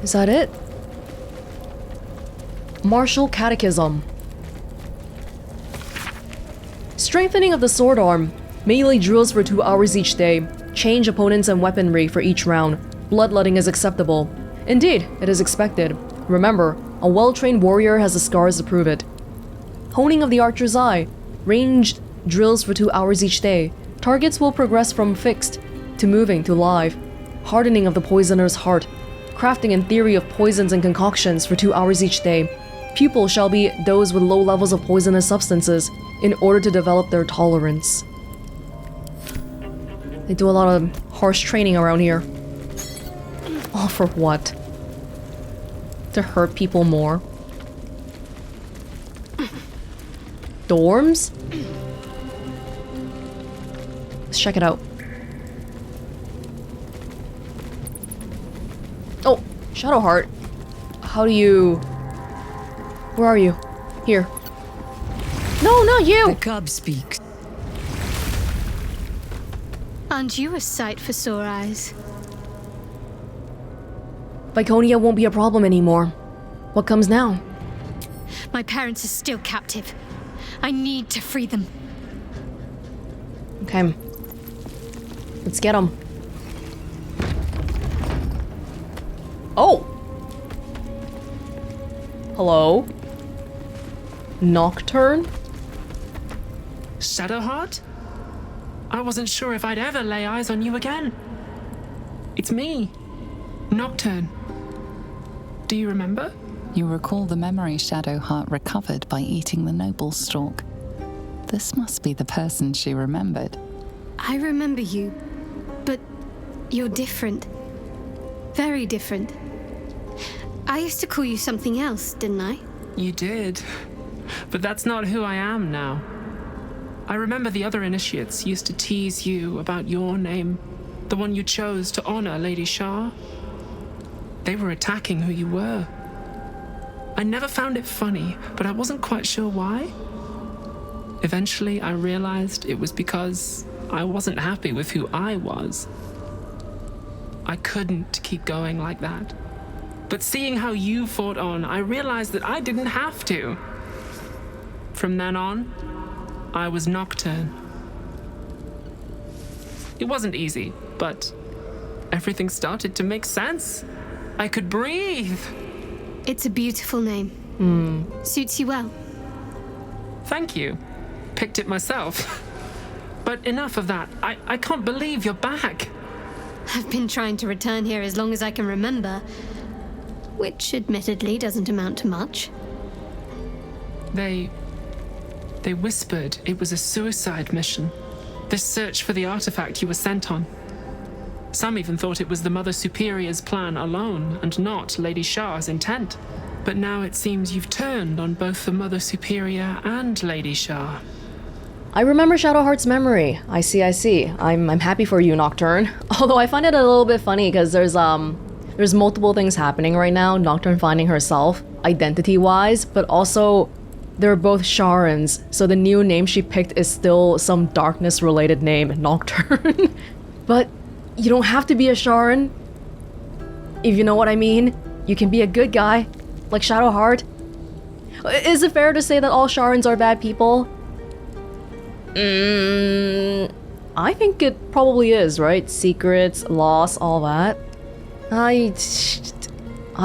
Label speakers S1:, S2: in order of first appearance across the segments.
S1: Is that it? Martial Catechism. Strengthening of the sword arm. Melee drills for 2 hours each day. Change opponents and weaponry for each round. Bloodletting is acceptable. Indeed, it is expected. Remember, a well-trained warrior has the scars to prove it. Honing of the archer's eye. Ranged drills for 2 hours each day. Targets will progress from fixed to moving to live. Hardening of the poisoner's heart. Crafting and theory of poisons and concoctions for 2 hours each day. Pupils shall be those with low levels of poisonous substances in order to develop their tolerance. They do a lot of harsh training around here. All for what? To hurt people more? Dorms? Let's check it out. Oh, Shadowheart. How do you... Where are you? Here. No, not you!
S2: The cub speaks.
S3: Aren't you a sight for sore eyes?
S1: Viconia won't be a problem anymore. What comes now?
S3: My parents are still captive. I need to free them.
S1: Okay. Let's get them. Oh! Hello? Nocturne?
S4: Shadowheart? I wasn't sure if I'd ever lay eyes on you again. It's me, Nocturne. Do you remember?
S2: You recall the memory Shadowheart recovered by eating the noble stalk. This must be the person she remembered.
S3: I remember you, but you're different. Very different. I used to call you something else, didn't I?
S4: You did. But that's not who I am now. I remember the other initiates used to tease you about your name, the one you chose to honor Lady Shar. They were attacking who you were. I never found it funny, but I wasn't quite sure why. Eventually, I realized it was because I wasn't happy with who I was. I couldn't keep going like that. But seeing how you fought on, I realized that I didn't have to. From then on, I was Nocturne. It wasn't easy, but everything started to make sense. I could breathe.
S3: It's a beautiful name. Suits you well.
S4: Thank you. Picked it myself. But enough of that. I can't believe you're back.
S3: I've been trying to return here as long as I can remember, which admittedly doesn't amount to much.
S4: They whispered it was a suicide mission. This search for the artifact you were sent on. Some even thought it was the Mother Superior's plan alone and not Lady Shar's intent. But now it seems you've turned on both the Mother Superior and Lady Shar.
S1: I remember Shadowheart's memory. I see. I'm happy for you, Nocturne. Although I find it a little bit funny because there's multiple things happening right now. Nocturne finding herself, identity-wise, but also they're both Sharrans, so the new name she picked is still some darkness-related name, Nocturne. But you don't have to be a Sharran. If you know what I mean. You can be a good guy, like Shadowheart. Is it fair to say that all Sharrans are bad people? I think it probably is, right? Secrets, loss, all that. I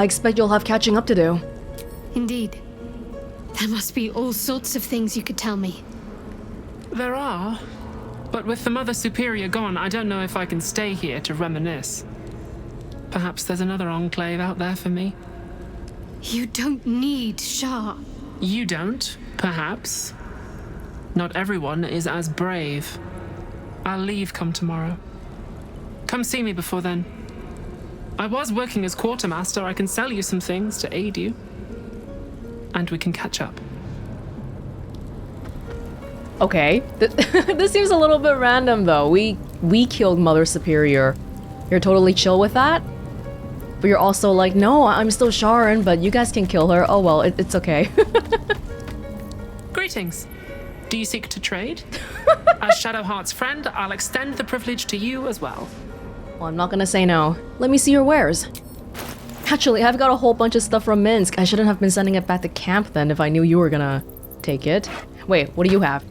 S1: expect you'll have catching up to do.
S3: Indeed. There must be all sorts of things you could tell me.
S4: There are. But with the Mother Superior gone, I don't know if I can stay here to reminisce. Perhaps there's another enclave out there for me.
S3: You don't need Shar.
S4: You don't, perhaps. Not everyone is as brave. I'll leave come tomorrow. Come see me before then. I was working as Quartermaster. I can sell you some things to aid you. And we can catch up.
S1: Okay. This seems a little bit random though. We killed Mother Superior. You're totally chill with that? But you're also like, no, I'm still Sharran, but you guys can kill her. Oh well, it's okay.
S4: Greetings. Do you seek to trade? As Shadowheart's friend, I'll extend the privilege to you as well.
S1: Well, I'm not gonna say no. Let me see your wares. Actually, I've got a whole bunch of stuff from Minsk. I shouldn't have been sending it back to camp then if I knew you were gonna take it. Wait, what do you have?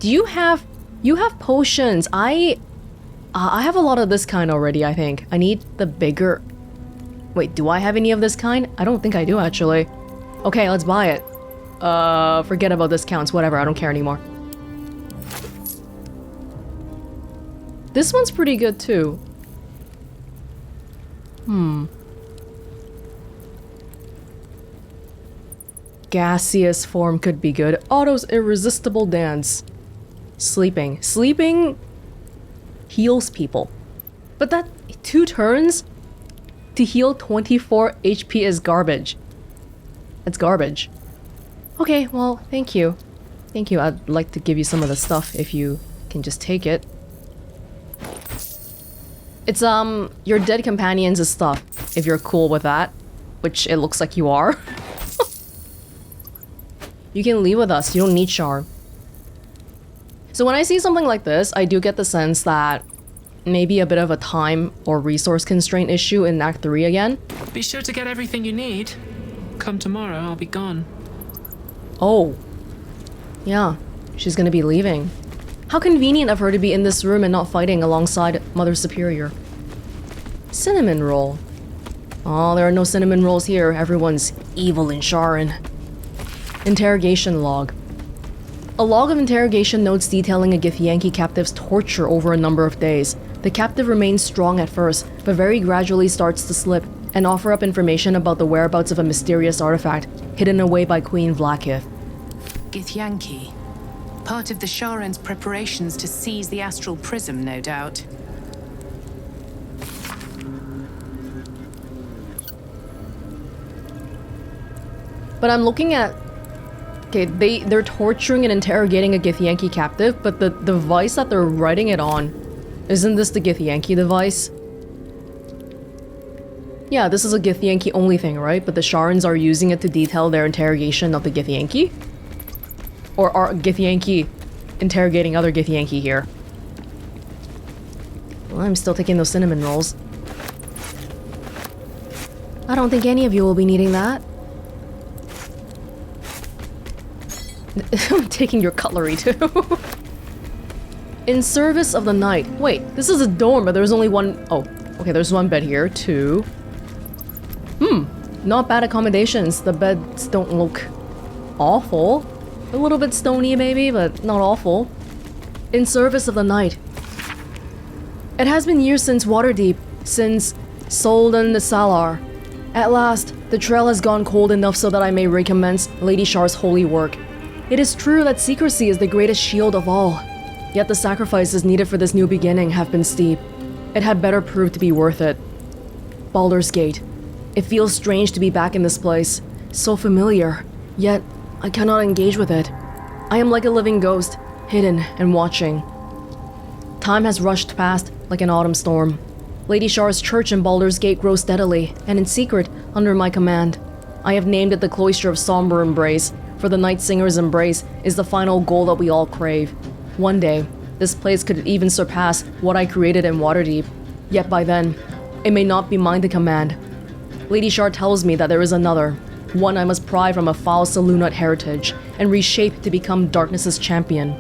S1: Do you have... You have potions. I have a lot of this kind already, I think. I need the bigger... Wait, do I have any of this kind? I don't think I do, actually. Okay, let's buy it. Forget about discounts, whatever, I don't care anymore. This one's pretty good, too. Gaseous form could be good. Otto's irresistible dance. Sleeping. Sleeping heals people. But that 2 turns to heal 24 HP is garbage. That's garbage. Okay, well, thank you. Thank you. I'd like to give you some of the stuff if you can just take it. It's, your dead companions' stuff, if you're cool with that. Which it looks like you are. You can leave with us. You don't need Shar. So when I see something like this, I do get the sense that maybe a bit of a time or resource constraint issue in Act 3 again.
S4: Be sure to get everything you need. Come tomorrow, I'll be gone.
S1: Oh. Yeah, she's gonna be leaving. How convenient of her to be in this room and not fighting alongside Mother Superior. Cinnamon roll. Oh, there are no cinnamon rolls here. Everyone's evil in Sharran. Interrogation log. A log of interrogation notes detailing a Githyanki captive's torture over a number of days. The captive remains strong at first, but very gradually starts to slip and offer up information about the whereabouts of a mysterious artifact hidden away by Queen Vlakith.
S5: Githyanki. Part of the Sharran's preparations to seize the astral prism, no doubt.
S1: But I'm looking at... Okay, they're torturing and interrogating a Githyanki captive, but the device that they're writing it on, isn't this the Githyanki device? Yeah, this is a Githyanki only thing, right? But the Sharrans are using it to detail their interrogation of the Githyanki? Or are Githyanki interrogating other Githyanki here? Well, I'm still taking those cinnamon rolls. I don't think any of you will be needing that. I'm taking your cutlery too. In service of the night. Wait, this is a dorm, but there's only one... Oh, okay, there's one bed here. 2. Not bad accommodations. The beds don't look awful. A little bit stony maybe, but not awful. In service of the night. It has been years since Waterdeep, since Soldan the Salar. At last, the trail has gone cold enough so that I may recommence Lady Shar's holy work. It is true that secrecy is the greatest shield of all, yet the sacrifices needed for this new beginning have been steep. It had better prove to be worth it. Baldur's Gate. It feels strange to be back in this place, so familiar, yet I cannot engage with it. I am like a living ghost, hidden and watching. Time has rushed past like an autumn storm. Lady Shar's church in Baldur's Gate grows steadily, and in secret, under my command. I have named it the Cloister of Somber Embrace, for the Night Singer's embrace is the final goal that we all crave. One day, this place could even surpass what I created in Waterdeep. Yet by then, it may not be mine to command. Lady Shar tells me that there is another, one I must pry from a foul Selûnite heritage and reshape to become Darkness's champion.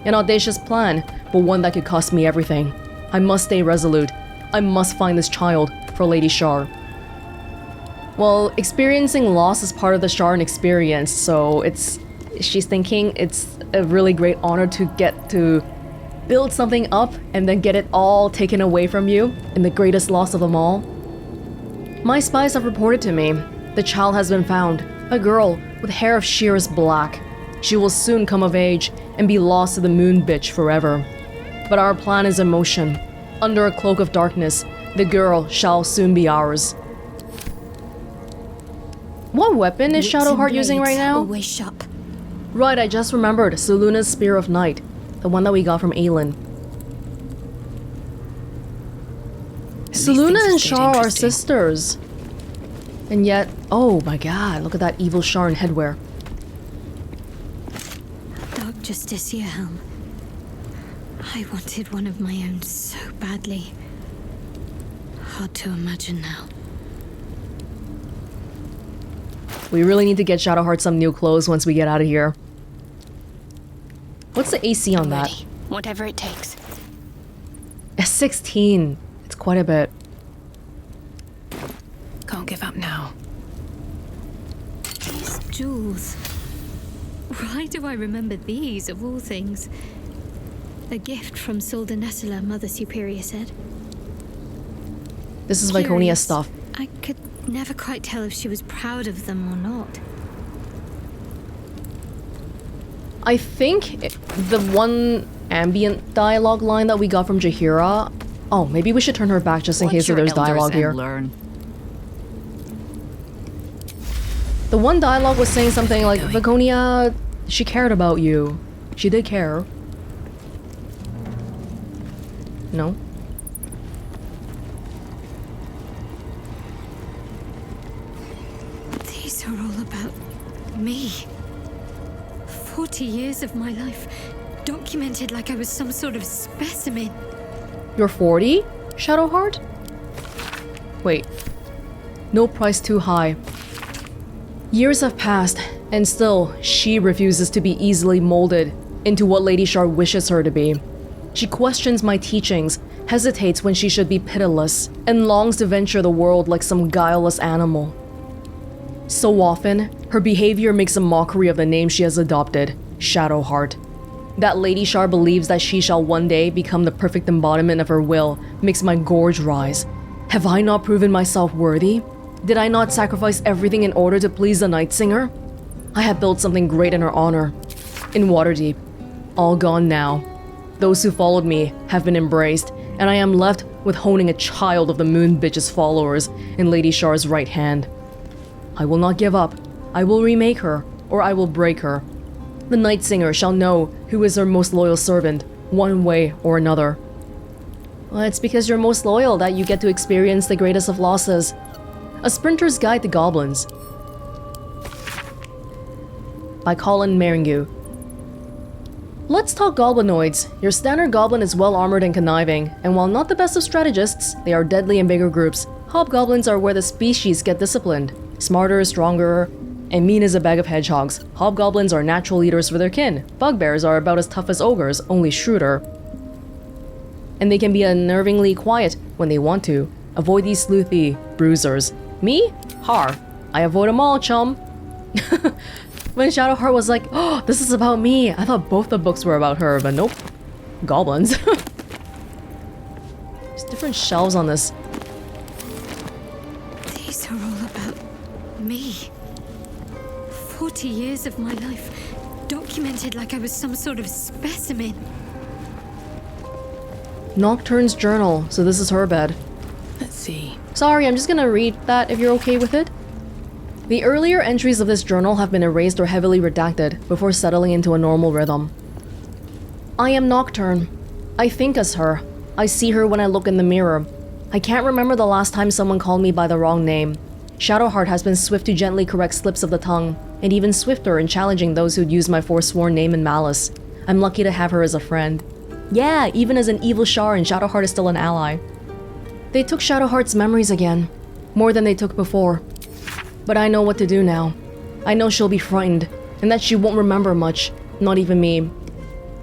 S1: An audacious plan, but one that could cost me everything. I must stay resolute. I must find this child for Lady Shar. Well, experiencing loss is part of the Sharran experience, so she's thinking it's a really great honor to get to build something up and then get it all taken away from you in the greatest loss of them all. My spies have reported to me. The child has been found, a girl with hair of sheerest black. She will soon come of age and be lost to the moon bitch forever. But our plan is in motion. Under a cloak of darkness, the girl shall soon be ours. What weapon is Shadowheart using right now?
S3: Always sharp.
S1: Right, I just remembered. Selûne's Spear of Night. The one that we got from Aelin. Selûne and Shar are sisters. And yet, oh my god, look at that evil Sharran headwear.
S3: Dark Justicia helm. I wanted one of my own so badly. Hard to imagine now.
S1: We really need to get Shadowheart some new clothes once we get out of here. What's the AC on that?
S3: Ready. Whatever it takes.
S1: A 16. It's quite a bit.
S5: Can't give up now.
S3: These jewels. Why do I remember these, of all things? A gift from Solda Nessela, Mother Superior said.
S1: This is Viconia
S3: Curious.
S1: stuff.
S3: I could never quite tell if she was proud of them or not.
S1: I think the one ambient dialogue line that we got from Jaheira... Oh, maybe we should turn her back just in case there's dialogue here.
S2: Learn.
S1: The one dialogue was saying something like, Viconia, she cared about you. She did care. No?
S3: These are all about me. 40 years of my life, documented like I was some sort of specimen.
S1: You're 40, Shadowheart? Wait. No price too high. Years have passed, and still, she refuses to be easily molded into what Lady Shar wishes her to be. She questions my teachings, hesitates when she should be pitiless, and longs to venture the world like some guileless animal. So often, her behavior makes a mockery of the name she has adopted, Shadowheart. That Lady Shar believes that she shall one day become the perfect embodiment of her will makes my gorge rise. Have I not proven myself worthy? Did I not sacrifice everything in order to please the Night Singer? I have built something great in her honor. In Waterdeep. All gone now. Those who followed me have been embraced, and I am left with honing a child of the Moon Bitch's followers in Lady Shar's right hand. I will not give up. I will remake her, or I will break her. The Night Singer shall know who is her most loyal servant, one way or another. Well, it's because you're most loyal that you get to experience the greatest of losses. A Sprinter's Guide to Goblins. By Colin Meringue. Let's talk goblinoids. Your standard goblin is well armored and conniving, and while not the best of strategists, they are deadly in bigger groups. Hobgoblins are where the species get disciplined. Smarter, stronger, and mean as a bag of hedgehogs. Hobgoblins are natural leaders for their kin. Bugbears are about as tough as ogres, only shrewder. And they can be unnervingly quiet when they want to. Avoid these sleuthy bruisers. Me? Har. I avoid them all, chum. When Shadowheart was like, oh, this is about me, I thought both the books were about her, but nope. Goblins. There's different shelves on this.
S3: These are all about me. 40 years of my life, documented like I was some sort of specimen.
S1: Nocturne's journal, so this is her bed.
S5: Let's see.
S1: Sorry, I'm just gonna read that if you're okay with it. The earlier entries of this journal have been erased or heavily redacted before settling into a normal rhythm. I am Nocturne. I think as her. I see her when I look in the mirror. I can't remember the last time someone called me by the wrong name. Shadowheart has been swift to gently correct slips of the tongue, and even swifter in challenging those who'd use my forsworn name in malice. I'm lucky to have her as a friend. Yeah, even as an evil Shar, and Shadowheart is still an ally. They took Shadowheart's memories again, more than they took before. But I know what to do now. I know she'll be frightened, and that she won't remember much, not even me.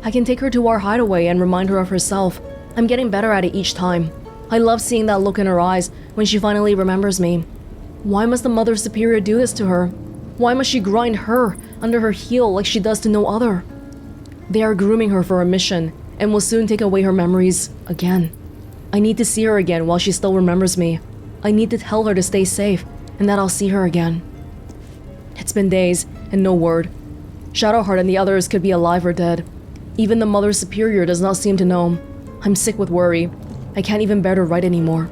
S1: I can take her to our hideaway and remind her of herself. I'm getting better at it each time. I love seeing that look in her eyes when she finally remembers me. Why must the Mother Superior do this to her? Why must she grind her under her heel like she does to no other? They are grooming her for a mission, and will soon take away her memories again. I need to see her again while she still remembers me. I need to tell her to stay safe, and that I'll see her again. It's been days, and no word. Shadowheart and the others could be alive or dead. Even the Mother Superior does not seem to know. I'm sick with worry. I can't even bear to write anymore.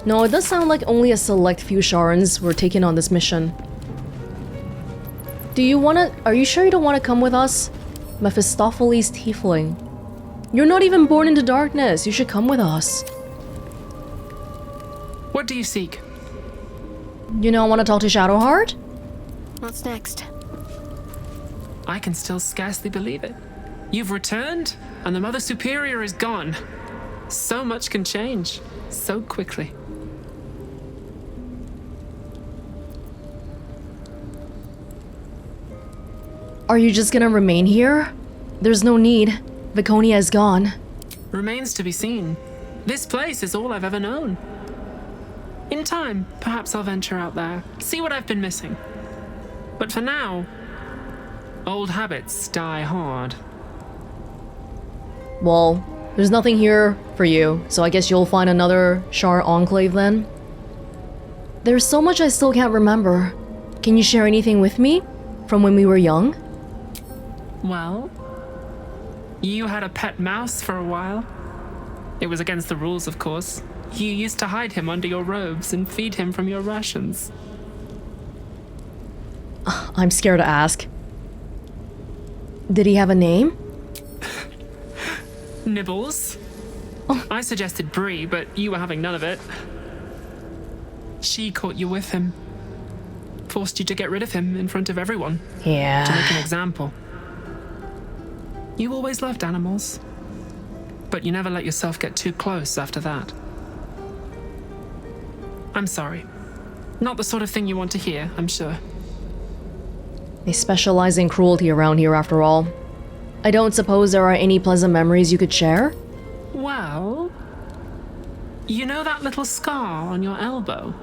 S1: No, it does sound like only a select few Sharrans were taken on this mission. Are you sure you don't want to come with us? Mephistopheles Tiefling. You're not even born into darkness. You should come with us.
S4: What do you seek?
S1: You don't want to talk to Shadowheart?
S3: What's next?
S4: I can still scarcely believe it. You've returned, and the Mother Superior is gone. So much can change so quickly.
S1: Are you just gonna remain here? There's no need. Viconia is gone.
S4: Remains to be seen. This place is all I've ever known. In time, perhaps I'll venture out there, see what I've been missing. But for now, old habits die hard.
S1: Well, there's nothing here for you, so I guess you'll find another Shar enclave then? There's so much I still can't remember. Can you share anything with me? From when we were young?
S4: Well, you had a pet mouse for a while. It was against the rules, of course. You used to hide him under your robes and feed him from your rations.
S1: I'm scared to ask. Did he have a name?
S4: Nibbles. I suggested Bree, but you were having none of it. She caught you with him. Forced you to get rid of him in front of everyone. To make
S1: Yeah.
S4: an example. You always loved animals. But you never let yourself get too close after that. I'm sorry. Not the sort of thing you want to hear, I'm sure.
S1: They specialize in cruelty around here after all. I don't suppose there are any pleasant memories you could share?
S4: Well, you know that little scar on your elbow?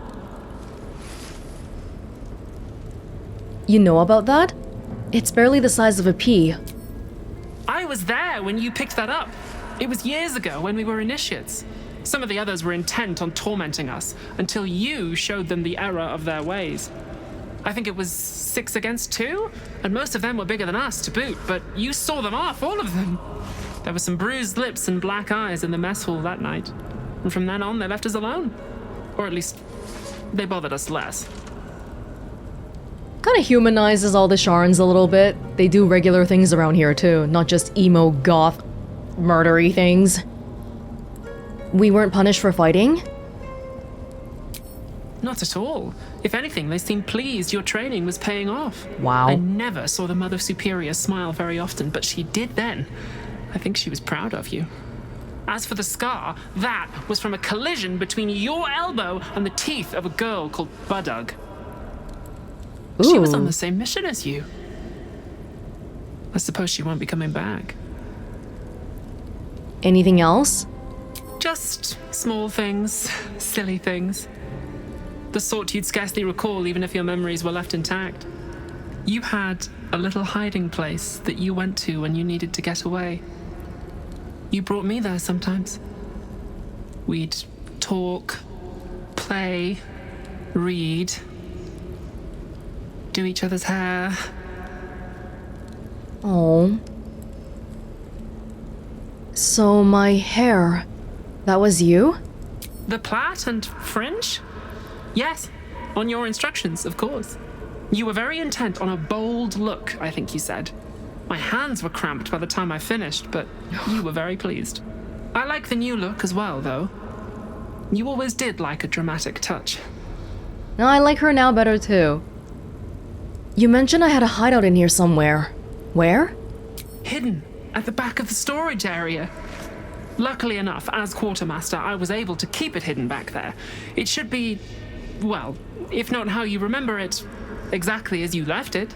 S1: You know about that? It's barely the size of a pea.
S4: I was there when you picked that up. It was years ago when we were initiates. Some of the others were intent on tormenting us until you showed them the error of their ways. I think it was 6 against 2, and most of them were bigger than us to boot, but you saw them off, all of them. There were some bruised lips and black eyes in the mess hall that night, and from then on they left us alone. Or at least, they bothered us less.
S1: Kinda humanizes all the Sharrans a little bit. They do regular things around here too, not just emo, goth, murdery things. We weren't punished for fighting?
S4: Not at all. If anything, they seemed pleased your training was paying off.
S1: Wow.
S4: I never saw the Mother Superior smile very often, but she did then. I think she was proud of you. As for the scar, that was from a collision between your elbow and the teeth of a girl called Budug. She was on the same mission as you. I suppose she won't be coming back.
S1: Anything else?
S4: Just small things, silly things. The sort you'd scarcely recall even if your memories were left intact. You had a little hiding place that you went to when you needed to get away. You brought me there sometimes. We'd talk, play, read, do each other's hair.
S1: Oh. So my hair, that was you?
S4: The plait and fringe? Yes, on your instructions, of course. You were very intent on a bold look, I think you said. My hands were cramped by the time I finished, but you were very pleased. I like the new look as well, though. You always did like a dramatic touch.
S1: No, I like her now better too. You mentioned I had a hideout in here somewhere. Where?
S4: Hidden at the back of the storage area. Luckily enough, as Quartermaster, I was able to keep it hidden back there. It should be, well, if not how you remember it, exactly as you left it.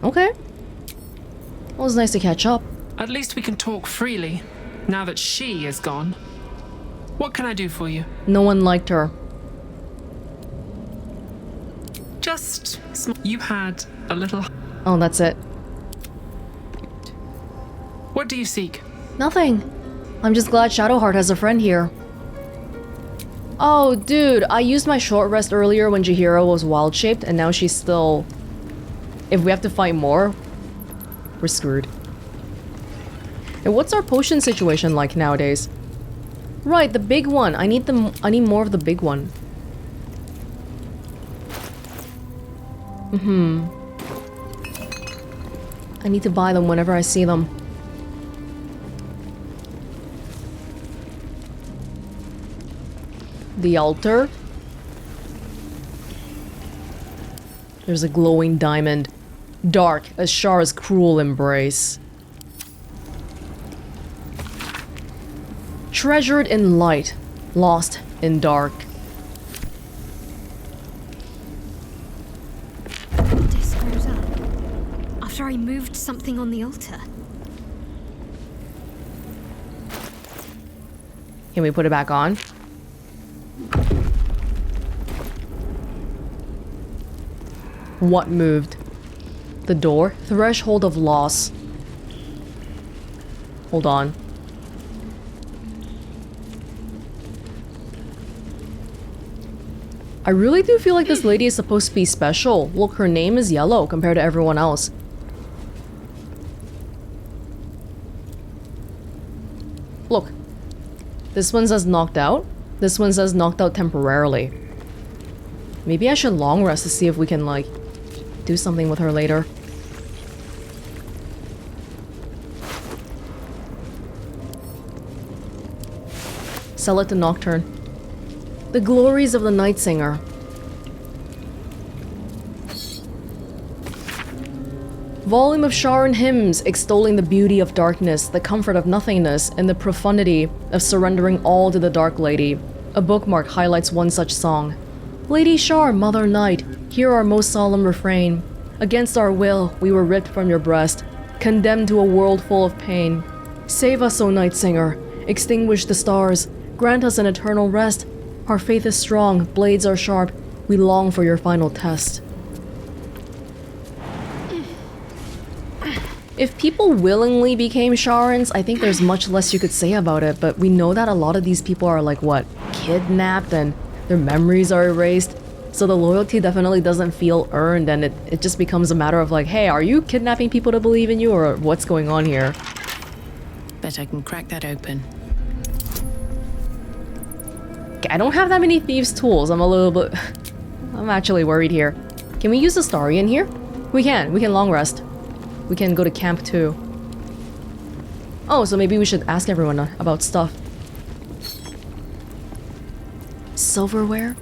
S1: Okay. Well, it was nice to catch up.
S4: At least we can talk freely, now that she is gone. What can I do for you?
S1: No one liked her.
S4: Just you had a little...
S1: Oh, that's it.
S4: What do you seek?
S1: Nothing. I'm just glad Shadowheart has a friend here. Oh, dude, I used my short rest earlier when Jaheira was wild-shaped, and now she's still... If we have to fight more, we're screwed. And what's our potion situation like nowadays? Right, the big one. I need more of the big one. I need to buy them whenever I see them. The altar. There's a glowing diamond. Dark as Shar's cruel embrace. Treasured in light, lost in dark.
S3: This grows up after I moved something on the altar.
S1: Can we put it back on? What moved? The door? Threshold of loss. Hold on. I really do feel like this lady is supposed to be special. Look, her name is yellow compared to everyone else. Look. This one says knocked out. This one says knocked out temporarily. Maybe I should long rest to see if we can, like, do something with her later. Sell it to Nocturne. The glories of the Night Singer. Volume of Sharran hymns extolling the beauty of darkness, the comfort of nothingness, and the profundity of surrendering all to the Dark Lady. A bookmark highlights one such song. Lady Shar, Mother Night, hear our most solemn refrain. Against our will, we were ripped from your breast, condemned to a world full of pain. Save us, O Night Singer, extinguish the stars, grant us an eternal rest. Our faith is strong, blades are sharp, we long for your final test. If people willingly became Sharrans, I think there's much less you could say about it, but we know that a lot of these people are like, what, kidnapped and their memories are erased, so the loyalty definitely doesn't feel earned, and it just becomes a matter of like, hey, are you kidnapping people to believe in you, or what's going on here?
S5: Bet I can crack that open.
S1: Okay, I don't have that many thieves' tools. I'm actually worried here. Can we use the Starian here? We can long rest. We can go to camp too. Oh, so maybe we should ask everyone about stuff. Silverware?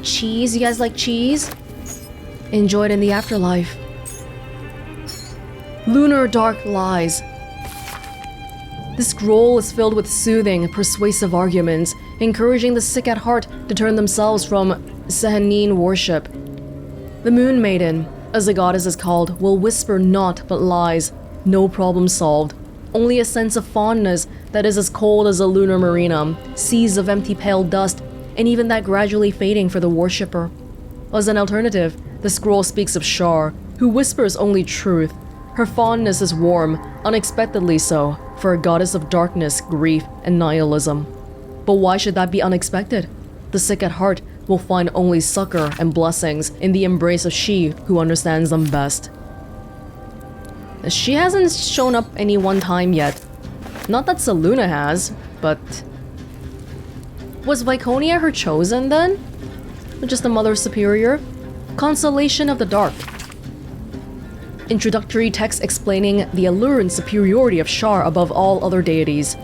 S1: Cheese? You guys like cheese? Enjoyed in the afterlife. Lunar Dark Lies. The scroll is filled with soothing, persuasive arguments, encouraging the sick at heart to turn themselves from Sehanine worship. The Moon Maiden, as the goddess is called, will whisper naught but lies, no problem solved. Only a sense of fondness that is as cold as a lunar marina, seas of empty pale dust, and even that gradually fading for the worshipper. As an alternative, the scroll speaks of Shar, who whispers only truth. Her fondness is warm, unexpectedly so, for a goddess of darkness, grief, and nihilism. But why should that be unexpected? The sick at heart will find only succor and blessings in the embrace of she who understands them best. She hasn't shown up any one time yet. Not that Selûne has, but... Was Viconia her chosen then? Or just a Mother Superior? Consolation of the Dark. Introductory text explaining the allure and superiority of Shar above all other deities.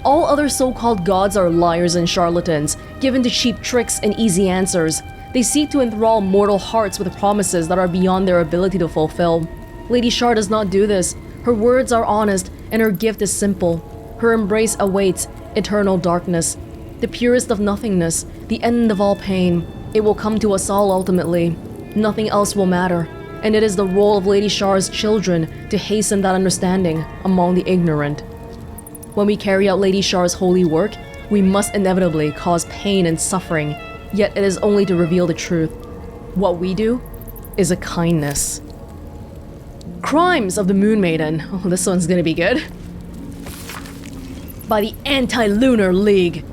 S1: All other so-called gods are liars and charlatans, given to cheap tricks and easy answers. They seek to enthrall mortal hearts with promises that are beyond their ability to fulfill. Lady Shar does not do this. Her words are honest, and her gift is simple. Her embrace awaits eternal darkness, the purest of nothingness, the end of all pain. It will come to us all ultimately. Nothing else will matter. And it is the role of Lady Shar's children to hasten that understanding among the ignorant. When we carry out Lady Shar's holy work, we must inevitably cause pain and suffering, yet it is only to reveal the truth. What we do is a kindness. Crimes of the Moon Maiden. Oh, this one's gonna be good. By the Anti-Lunar League.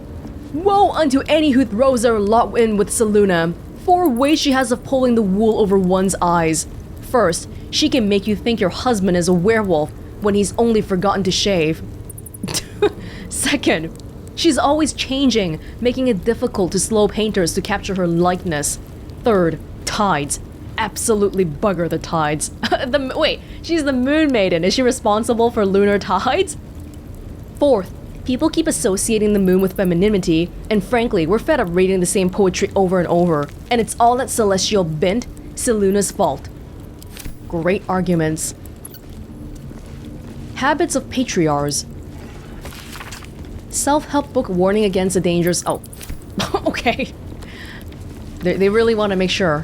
S1: Woe unto any who throws their lot in with Selûne. 4 ways she has of pulling the wool over one's eyes. First, she can make you think your husband is a werewolf when he's only forgotten to shave. Second, she's always changing, making it difficult to slow painters to capture her likeness. Third, tides. Absolutely bugger the tides. Wait, she's the Moon Maiden. Is she responsible for lunar tides? Fourth, people keep associating the moon with femininity, and frankly, we're fed up reading the same poetry over and over, and it's all that celestial bent, Selûne's fault. Great arguments. Habits of patriarchs. Self-help book warning against the dangers. Oh, okay. They really want to make sure.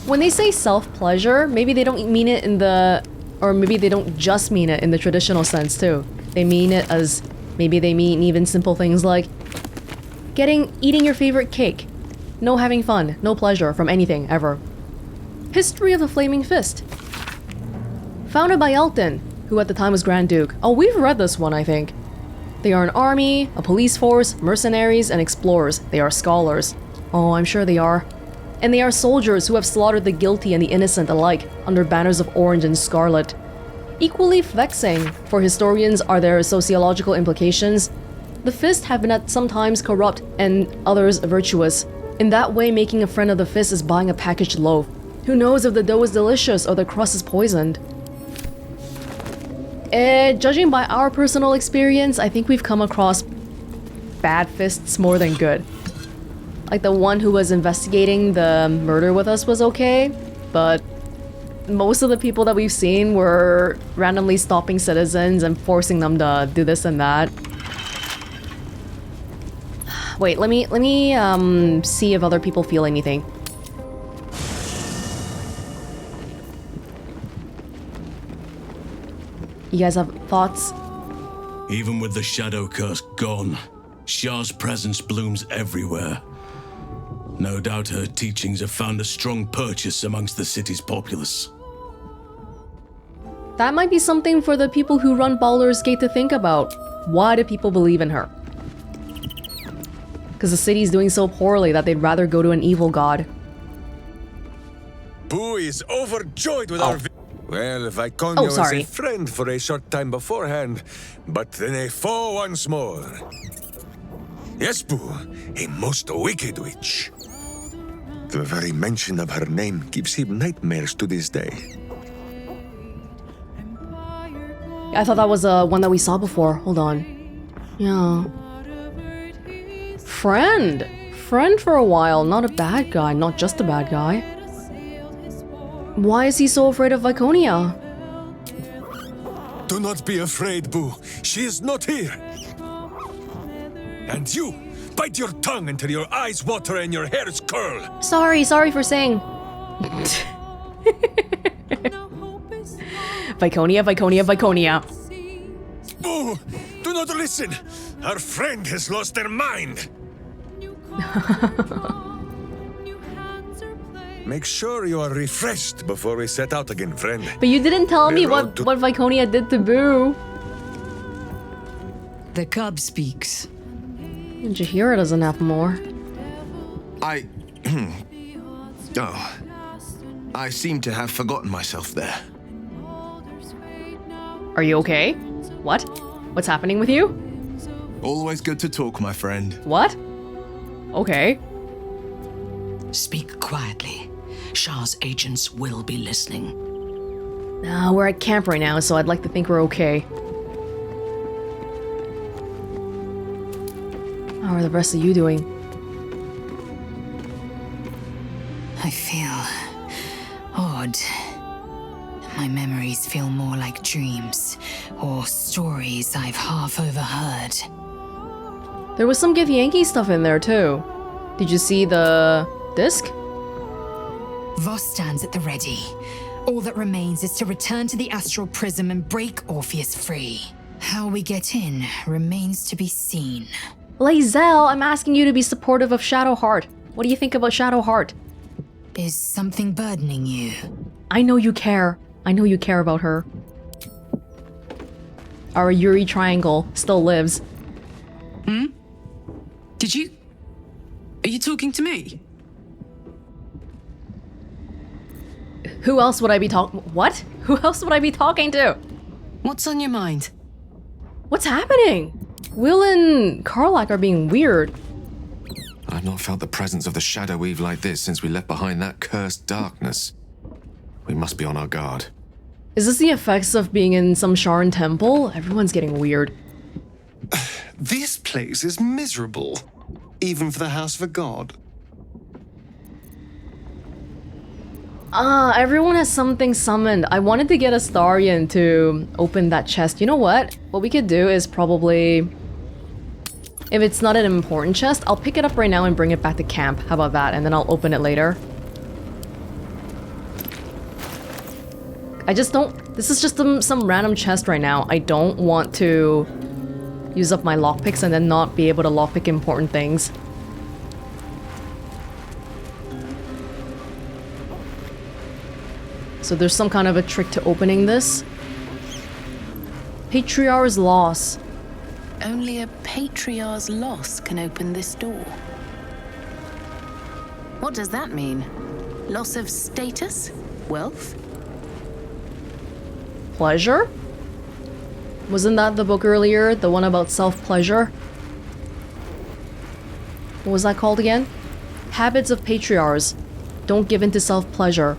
S1: When they say self-pleasure, maybe they don't mean it in the... Or maybe they don't just mean it in the traditional sense too. They mean it as... Maybe they mean even simple things like... Eating your favorite cake. No having fun, no pleasure from anything, ever. History of the Flaming Fist. Founded by Elton, who at the time was Grand Duke. Oh, we've read this one, I think. They are an army, a police force, mercenaries, and explorers. They are scholars. Oh, I'm sure they are. And they are soldiers who have slaughtered the guilty and the innocent alike under banners of orange and scarlet. Equally vexing for historians are their sociological implications. The Fist have been at sometimes corrupt and others virtuous. In that way, making a friend of the Fist is buying a packaged loaf. Who knows if the dough is delicious or the crust is poisoned? Judging by our personal experience, I think we've come across bad fists more than good. Like the one who was investigating the murder with us was okay, but most of the people that we've seen were randomly stopping citizens and forcing them to do this and that. Wait, let me see if other people feel anything. You guys have thoughts?
S6: Even with the shadow curse gone, Shar's presence blooms everywhere. No doubt her teachings have found a strong purchase amongst the city's populace.
S1: That might be something for the people who run Baldur's Gate to think about. Why do people believe in her? Because the city's doing so poorly that they'd rather go to an evil god.
S7: Boo is overjoyed with our... Well, Viconio was a friend for a short time beforehand, but then a foe once more. Yes, Boo, a most wicked witch. The very mention of her name gives him nightmares to this day.
S1: I thought that was one that we saw before. Hold on. Yeah. Friend for a while, not a bad guy, not just a bad guy. Why is he so afraid of Viconia?
S7: Do not be afraid, Boo. She is not here. And you, bite your tongue until your eyes water and your hairs curl.
S1: Sorry for saying. Viconia.
S7: Boo, do not listen. Our friend has lost her mind. Make sure you are refreshed before we set out again, friend.
S1: But you didn't tell me what Viconia did to Boo.
S8: The cub speaks.
S1: And Jaheira doesn't have more.
S9: I seem to have forgotten myself there.
S1: Are you okay? What? What's happening with you?
S9: Always good to talk, my friend.
S1: What? Okay.
S8: Speak quietly. Shar's agents will be listening.
S1: We're at camp right now, so I'd like to think we're okay. How are the rest of you doing?
S8: I feel odd. My memories feel more like dreams, or stories I've half overheard.
S1: There was some Githyanki stuff in there too. Did you see the disc?
S10: Voss stands at the ready. All that remains is to return to the astral prism and break Orpheus free. How we get in remains to be seen.
S1: Lae'zel, I'm asking you to be supportive of Shadowheart. What do you think about Shadowheart?
S10: Is something burdening you?
S1: I know you care. I know you care about her. Our Yuri triangle still lives.
S5: Are you talking to me?
S1: Who else would I be What? Who else would I be talking to?
S5: What's on your mind?
S1: What's happening? Will and Karlach are being weird.
S11: I've not felt the presence of the Shadow Weave like this since we left behind that cursed darkness. We must be on our guard.
S1: Is this the effects of being in some Sharran temple? Everyone's getting weird.
S12: This place is miserable, even for the house of a god.
S1: Everyone has something summoned. I wanted to get Astarion to open that chest. You know what? What we could do is probably If it's not an important chest, I'll pick it up right now and bring it back to camp. How about that? And then I'll open it later. I just don't... This is just some random chest right now. I don't want to use up my lockpicks and then not be able to lockpick important things. So there's some kind of a trick to opening this. Patriarch's loss.
S5: Only a Patriarch's loss can open this door. What does that mean? Loss of status? Wealth?
S1: Pleasure? Wasn't that the book earlier? The one about self-pleasure? What was that called again? Habits of Patriarchs. Don't give in to self-pleasure.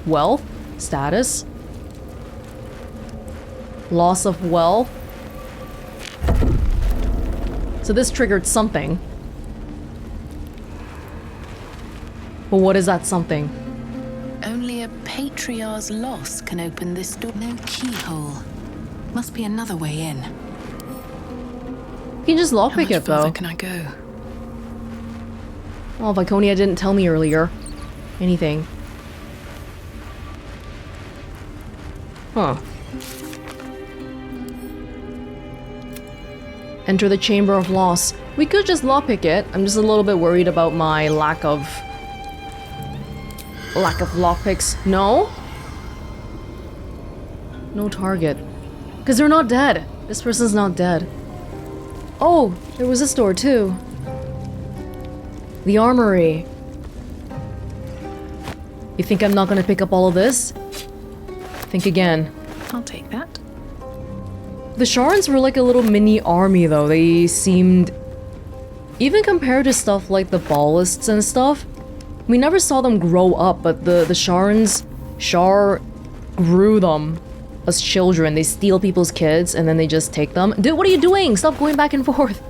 S1: Wealth? Status? Loss of wealth? So this triggered something. But what is that something?
S5: Only a Patriarch's loss can open this door. No keyhole. Must be another way in.
S1: You can just lockpick it, though.
S5: How much further can I go?
S1: Oh, Viconia didn't tell me earlier. Anything. Huh. Enter the Chamber of Loss. We could just lockpick it. I'm just a little bit worried about my lack of lockpicks. No? No target. Because they're not dead. This person's not dead. Oh, there was this door too. The armory. You think I'm not gonna pick up all of this? Think again.
S5: I'll take that.
S1: The Sharrans were like a little mini army though. They seemed... Even compared to stuff like the ballists and stuff, we never saw them grow up, but the Sharrans... Shar grew them as children. They steal people's kids and then they just take them. Dude, what are you doing? Stop going back and forth.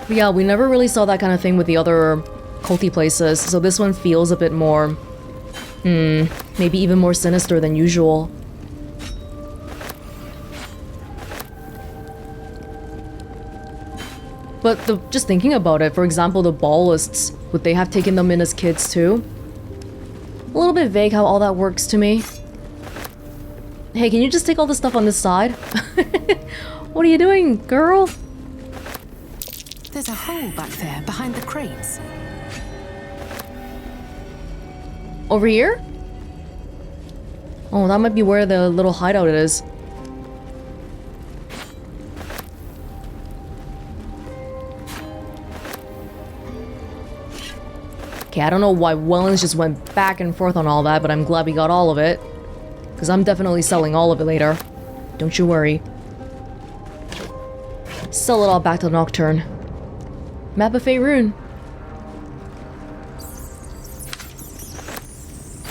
S1: But yeah, we never really saw that kind of thing with the other culty places, so this one feels a bit more... maybe even more sinister than usual. But just thinking about it, for example, the ballists, would they have taken them in as kids too? A little bit vague how all that works to me. Hey, can you just take all the stuff on this side? What are you doing, girl?
S5: There's a hole back there, behind the crates.
S1: Over here? Oh, that might be where the little hideout is. Okay, I don't know why Welonz just went back and forth on all that, but I'm glad we got all of it. Because I'm definitely selling all of it later. Don't you worry. Sell it all back to Nocturne. Map of Faerun.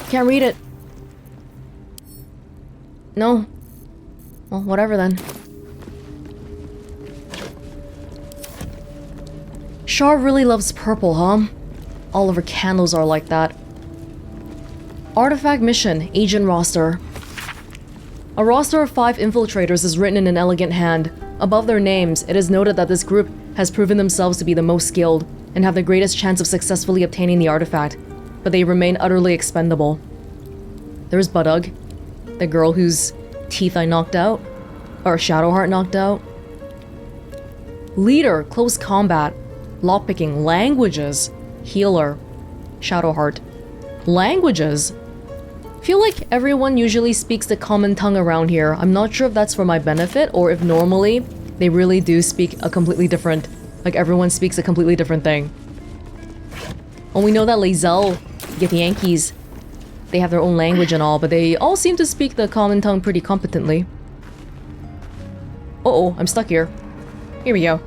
S1: Can't read it. No. Well, whatever then. Shar really loves purple, huh? All of her candles are like that. Artifact mission, agent roster. A roster of 5 infiltrators is written in an elegant hand. Above their names, it is noted that this group has proven themselves to be the most skilled and have the greatest chance of successfully obtaining the artifact, but they remain utterly expendable. There's Budug, the girl whose teeth I knocked out, or Shadowheart knocked out. Leader, close combat, lockpicking, languages, healer, Shadowheart. Languages? Feel like everyone usually speaks the common tongue around here. I'm not sure if that's for my benefit or if normally they really do speak a completely different, like everyone speaks a completely different thing. Well, we know that Lae'zel, Githyanki's, they have their own language and all, but they all seem to speak the common tongue pretty competently. Uh-oh, I'm stuck here. Here we go.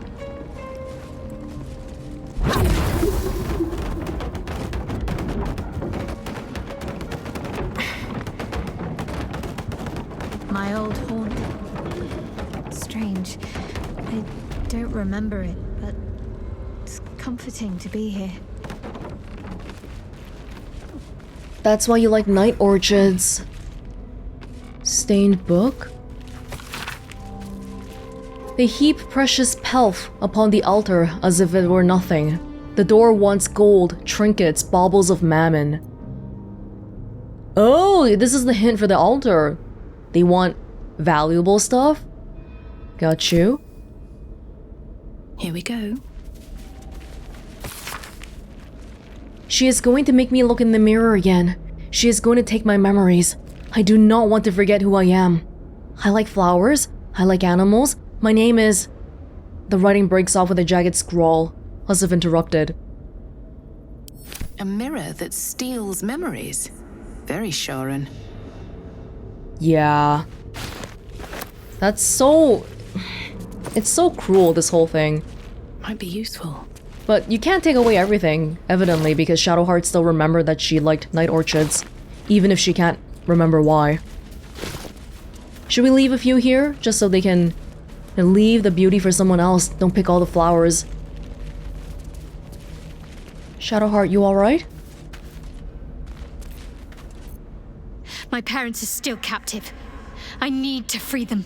S13: My old haunt. Strange. I don't remember it, but it's comforting to be here.
S1: That's why you like night orchids. Stained book? They heap precious pelf upon the altar as if it were nothing. The door wants gold, trinkets, baubles of mammon. Oh, this is the hint for the altar. They want valuable stuff? Got you.
S5: Here we go.
S1: She is going to make me look in the mirror again. She is going to take my memories. I do not want to forget who I am. I like flowers. I like animals. My name is... The writing breaks off with a jagged scrawl, as if interrupted.
S5: A mirror that steals memories. Very Sharran.
S1: Yeah. That's so... It's so cruel, this whole thing.
S5: Might be useful.
S1: But you can't take away everything, evidently, because Shadowheart still remembered that she liked night orchids, even if she can't remember why. Should we leave a few here, just so they can leave the beauty for someone else? Don't pick all the flowers. Shadowheart, you alright?
S3: My parents are still captive. I need to free them.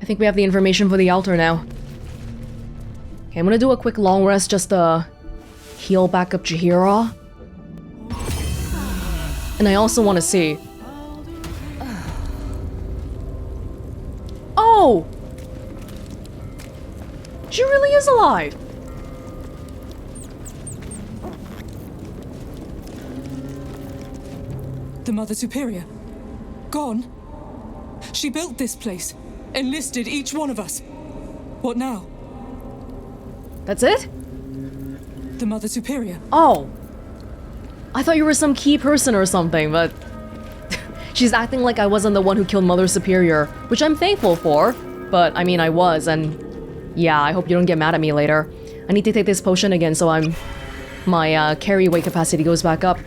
S1: I think we have the information for the altar now. Okay, I'm gonna do a quick long rest just to heal back up Jaheira. And I also want to see. Oh! She really is alive!
S14: The Mother Superior. Gone? She built this place. Enlisted each one of us. What now?
S1: That's it?
S14: The Mother Superior.
S1: Oh. I thought you were some key person or something, but... She's acting like I wasn't the one who killed Mother Superior, which I'm thankful for. But, I mean, I was, and... Yeah, I hope you don't get mad at me later. I need to take this potion again so my carry weight capacity goes back up.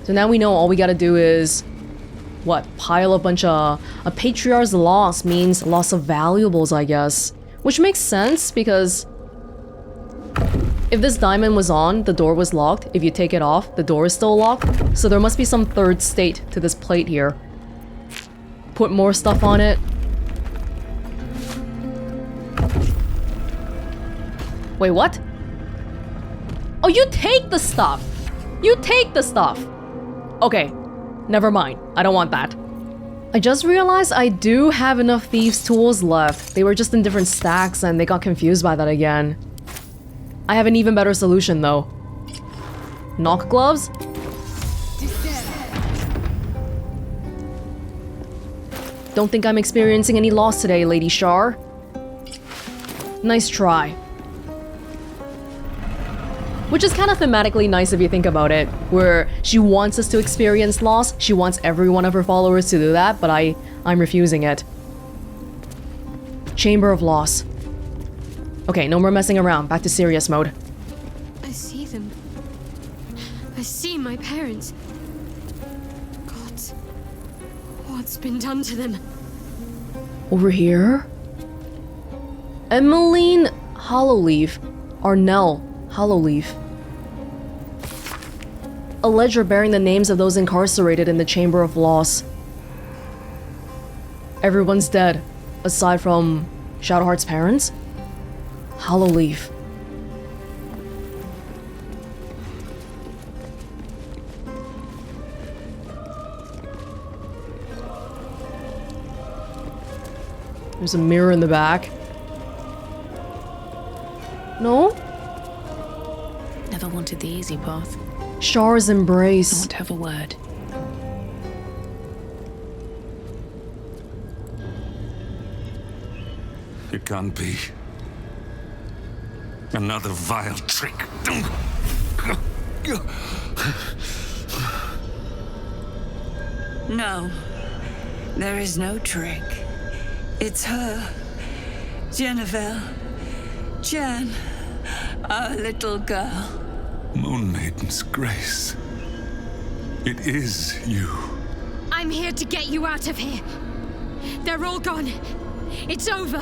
S1: So now we know all we gotta do is... What? Pile a bunch of... A Patriarch's loss means loss of valuables, I guess. Which makes sense, because... If this diamond was on, the door was locked. If you take it off, the door is still locked. So there must be some third state to this plate here. Put more stuff on it. Wait, what? Oh, you take the stuff! You take the stuff! Okay, never mind. I don't want that. I just realized I do have enough thieves' tools left. They were just in different stacks and they got confused by that again. I have an even better solution though. Knock gloves? Don't think I'm experiencing any loss today, Lady Shar. Nice try. Which is kind of thematically nice if you think about it, where she wants us to experience loss, she wants every one of her followers to do that, but I'm refusing it. Chamber of Loss. Okay, no more messing around, back to serious mode.
S3: I see them. I see my parents. God, what's been done to them?
S1: Over here? Emmeline Hollowleaf. Arnell Hollowleaf. A ledger bearing the names of those incarcerated in the Chamber of Loss. Everyone's dead, aside from Shadowheart's parents? Hollowleaf. There's a mirror in the back. No?
S5: Never wanted the easy path.
S1: Shar's embrace.
S5: Not have a word.
S15: It can't be. Another vile trick.
S16: No. There is no trick. It's her. Jennifer. Jan. Our little girl.
S15: Moon Maiden's grace. It is you.
S3: I'm here to get you out of here. They're all gone. It's over.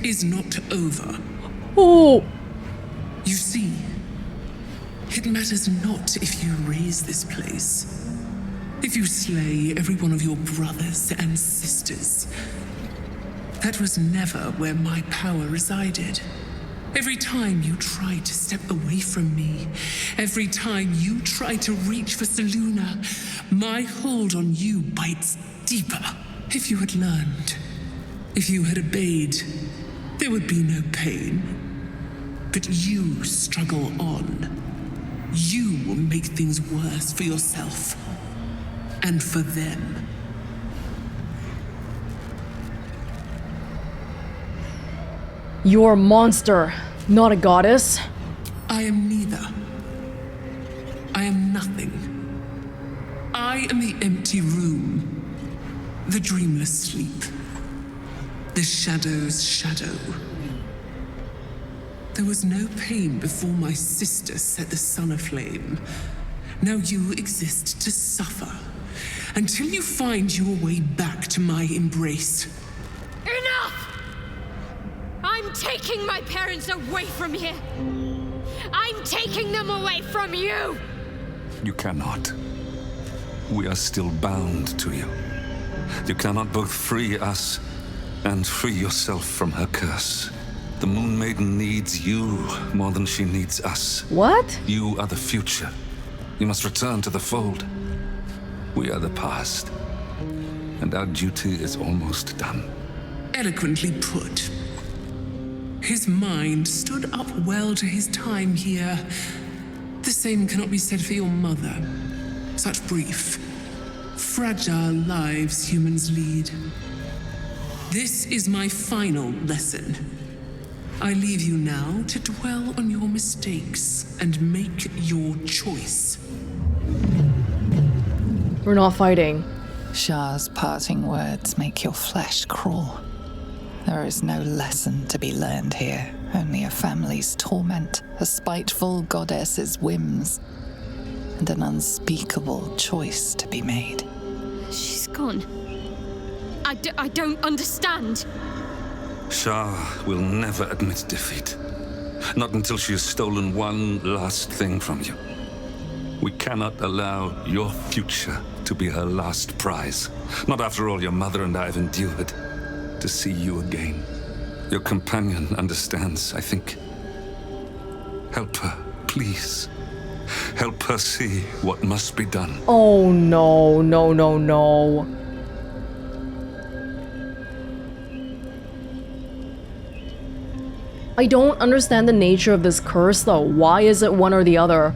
S4: is not over.
S1: Oh!
S4: You see, it matters not if you raise this place, if you slay every one of your brothers and sisters. That was never where my power resided. Every time you try to step away from me, every time you try to reach for Selûne, my hold on you bites deeper. If you had learned, if you had obeyed, there would be no pain. But you struggle on. You will make things worse for yourself and for them.
S1: You're a monster, not a goddess.
S4: I am neither. I am nothing. I am the empty room, the dreamless sleep, the shadow's shadow. There was no pain before my sister set the sun aflame. Now you exist to suffer, until you find your way back to my embrace.
S17: Enough! I'm taking my parents away from here! I'm taking them away from you!
S15: You cannot. We are still bound to you. You cannot both free us and free yourself from her curse. The Moon Maiden needs you more than she needs us.
S1: What?
S15: You are the future. You must return to the fold. We are the past. And our duty is almost done.
S4: Eloquently put. His mind stood up well to his time here. The same cannot be said for your mother. Such brief, fragile lives humans lead. This is my final lesson. I leave you now to dwell on your mistakes and make your choice.
S1: We're not fighting.
S2: Shar's parting words make your flesh crawl. There is no lesson to be learned here, only a family's torment, a spiteful goddess's whims, and an unspeakable choice to be made.
S17: She's gone. I don't understand.
S15: Shar will never admit defeat. Not until she has stolen one last thing from you. We cannot allow your future to be her last prize. Not after all your mother and I have endured. To see you again. Your companion understands, I think. Help her, please. Help her see what must be done.
S1: Oh no, no, no, no. I don't understand the nature of this curse though. Why is it one or the other?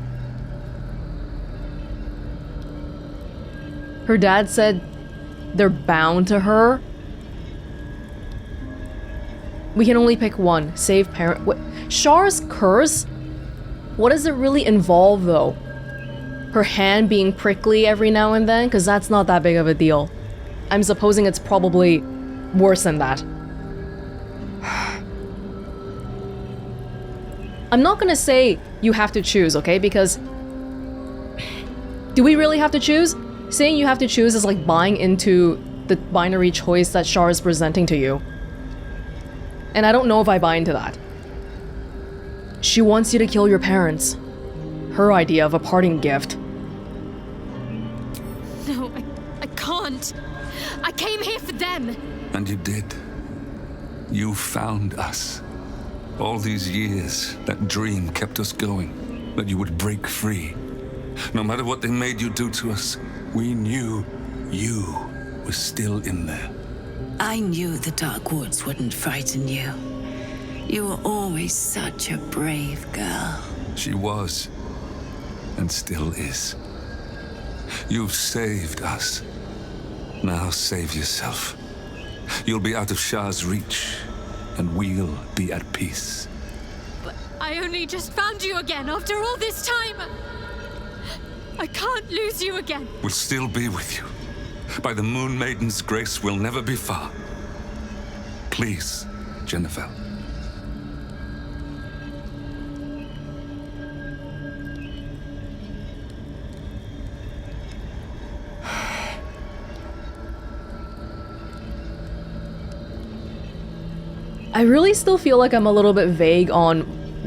S1: Her dad said they're bound to her. We can only pick one. Save parent. What? Shar's curse? What does it really involve though? Her hand being prickly every now and then? Because that's not that big of a deal. I'm supposing it's probably worse than that. I'm not gonna say you have to choose, okay? Because do we really have to choose? Saying you have to choose is like buying into the binary choice that Shar is presenting to you. And I don't know if I buy into that. She wants you to kill your parents. Her idea of a parting gift.
S17: No, I can't. I came here for them.
S15: And you did. You found us. All these years, that dream kept us going. That you would break free. No matter what they made you do to us, we knew you were still in there.
S16: I knew the Dark Woods wouldn't frighten you. You were always such a brave girl.
S15: She was, and still is. You've saved us. Now save yourself. You'll be out of Shar's reach, and we'll be at peace.
S17: But I only just found you again after all this time. I can't lose you again.
S15: We'll still be with you. By the Moon Maiden's grace, we'll never be far. Please, Jennifer.
S1: I really still feel like I'm a little bit vague on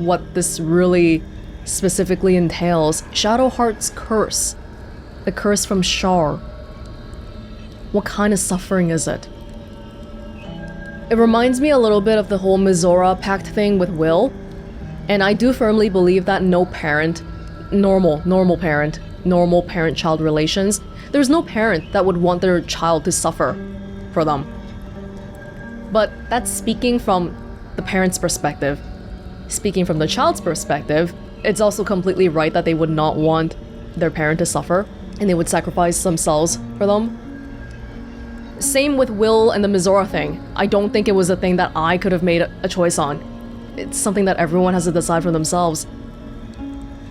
S1: what this really specifically entails. Shadowheart's curse. The curse from Shar. What kind of suffering is it? It reminds me a little bit of the whole Mizora pact thing with Will. And I do firmly believe that no parent, normal parent-child relations, there's no parent that would want their child to suffer for them. But that's speaking from the parent's perspective. Speaking from the child's perspective, it's also completely right that they would not want their parent to suffer, and they would sacrifice themselves for them. Same with Will and the Mizora thing. I don't think it was a thing that I could have made a choice on. It's something that everyone has to decide for themselves.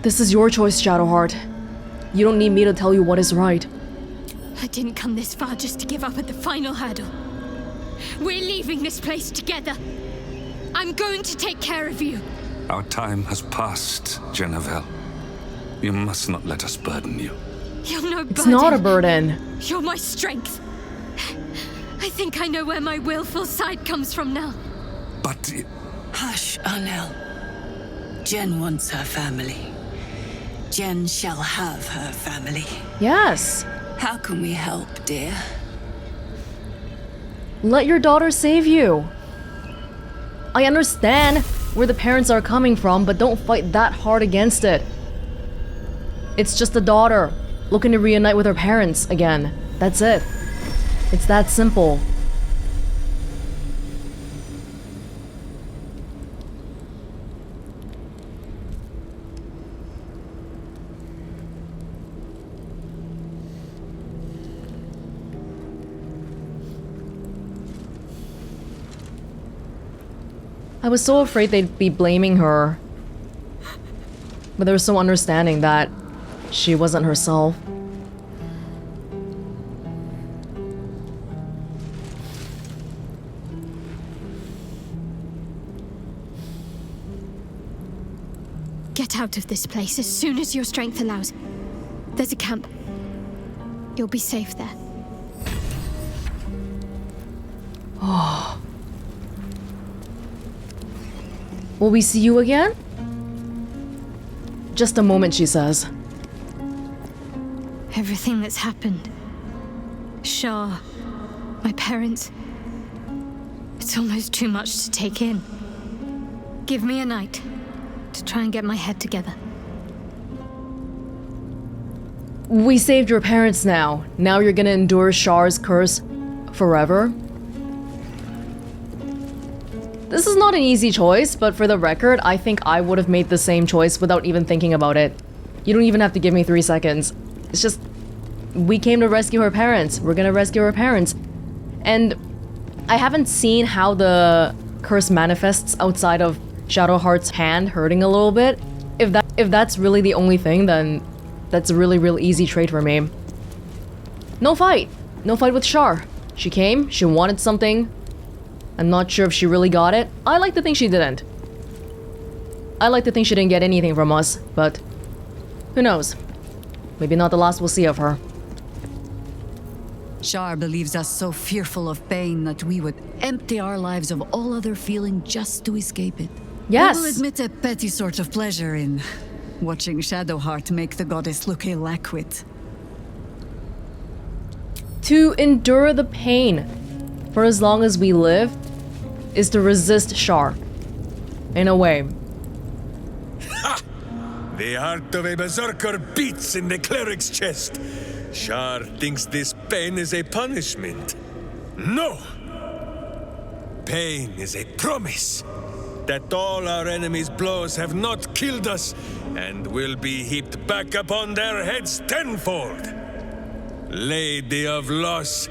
S1: This is your choice, Shadowheart. You don't need me to tell you what is right.
S17: I didn't come this far just to give up at the final hurdle. We're leaving this place together. I'm going to take care of you.
S15: Our time has passed, Genevieve. You must not let us burden you.
S17: You're no burden.
S1: It's not a burden.
S17: You're my strength. I think I know where my willful side comes from now.
S15: But...
S16: Hush, Arnel. Jen wants her family. Jen shall have her family.
S1: Yes.
S16: How can we help, dear?
S1: Let your daughter save you. I understand where the parents are coming from, but don't fight that hard against it. It's just a daughter looking to reunite with her parents again. That's it. It's that simple. I was so afraid they'd be blaming her. But they were so understanding that she wasn't herself.
S3: Get out of this place as soon as your strength allows. There's a camp. You'll be safe there.
S1: Oh. Will we see you again? Just a moment, she says.
S3: Everything that's happened. Shar, my parents. It's almost too much to take in. Give me a night to try and get my head together.
S1: We saved your parents now. Now you're gonna endure Shar's curse forever? This is not an easy choice, but for the record, I think I would have made the same choice without even thinking about it. You don't even have to give me 3 seconds. It's just, we came to rescue her parents. We're gonna rescue her parents. And I haven't seen how the curse manifests outside of Shadowheart's hand hurting a little bit. If that's really the only thing, then that's a real easy trade for me. No fight. No fight with Shar. She came, she wanted something. I'm not sure if she really got it. I like to think she didn't. I like to think she didn't get anything from us, but who knows? Maybe not the last we'll see of her.
S18: Shar believes us so fearful of pain that we would empty our lives of all other feeling just to escape it.
S1: Yes.
S18: I will admit a petty sort of pleasure in watching Shadowheart make the goddess look ill-acquit.
S1: To endure the pain for as long as we live is to resist Shar. In a way.
S7: Ha! The heart of a berserker beats in the cleric's chest. Shar thinks this pain is a punishment. No! Pain is a promise that all our enemies' blows have not killed us and will be heaped back upon their heads tenfold. Lady of Loss,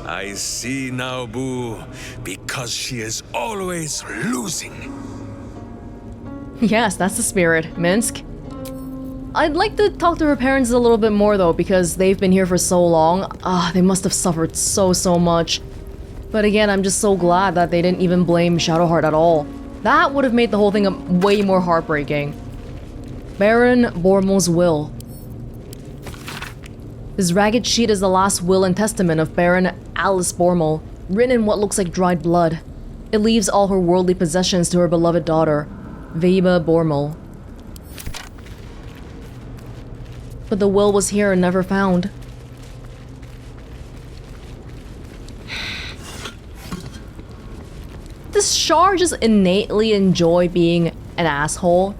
S7: I see now, Boo, because she is always losing.
S1: Yes, that's the spirit, Minsk. I'd like to talk to her parents a little bit more though, because they've been here for so long. They must have suffered so much. But again, I'm just so glad that they didn't even blame Shadowheart at all. That would have made the whole thing way more heartbreaking. Baron Bormel's will. This ragged sheet is the last will and testament of Baron Alice Bormel, written in what looks like dried blood. It leaves all her worldly possessions to her beloved daughter, Veba Bormel. But the will was here and never found. Does Shar just innately enjoy being an asshole?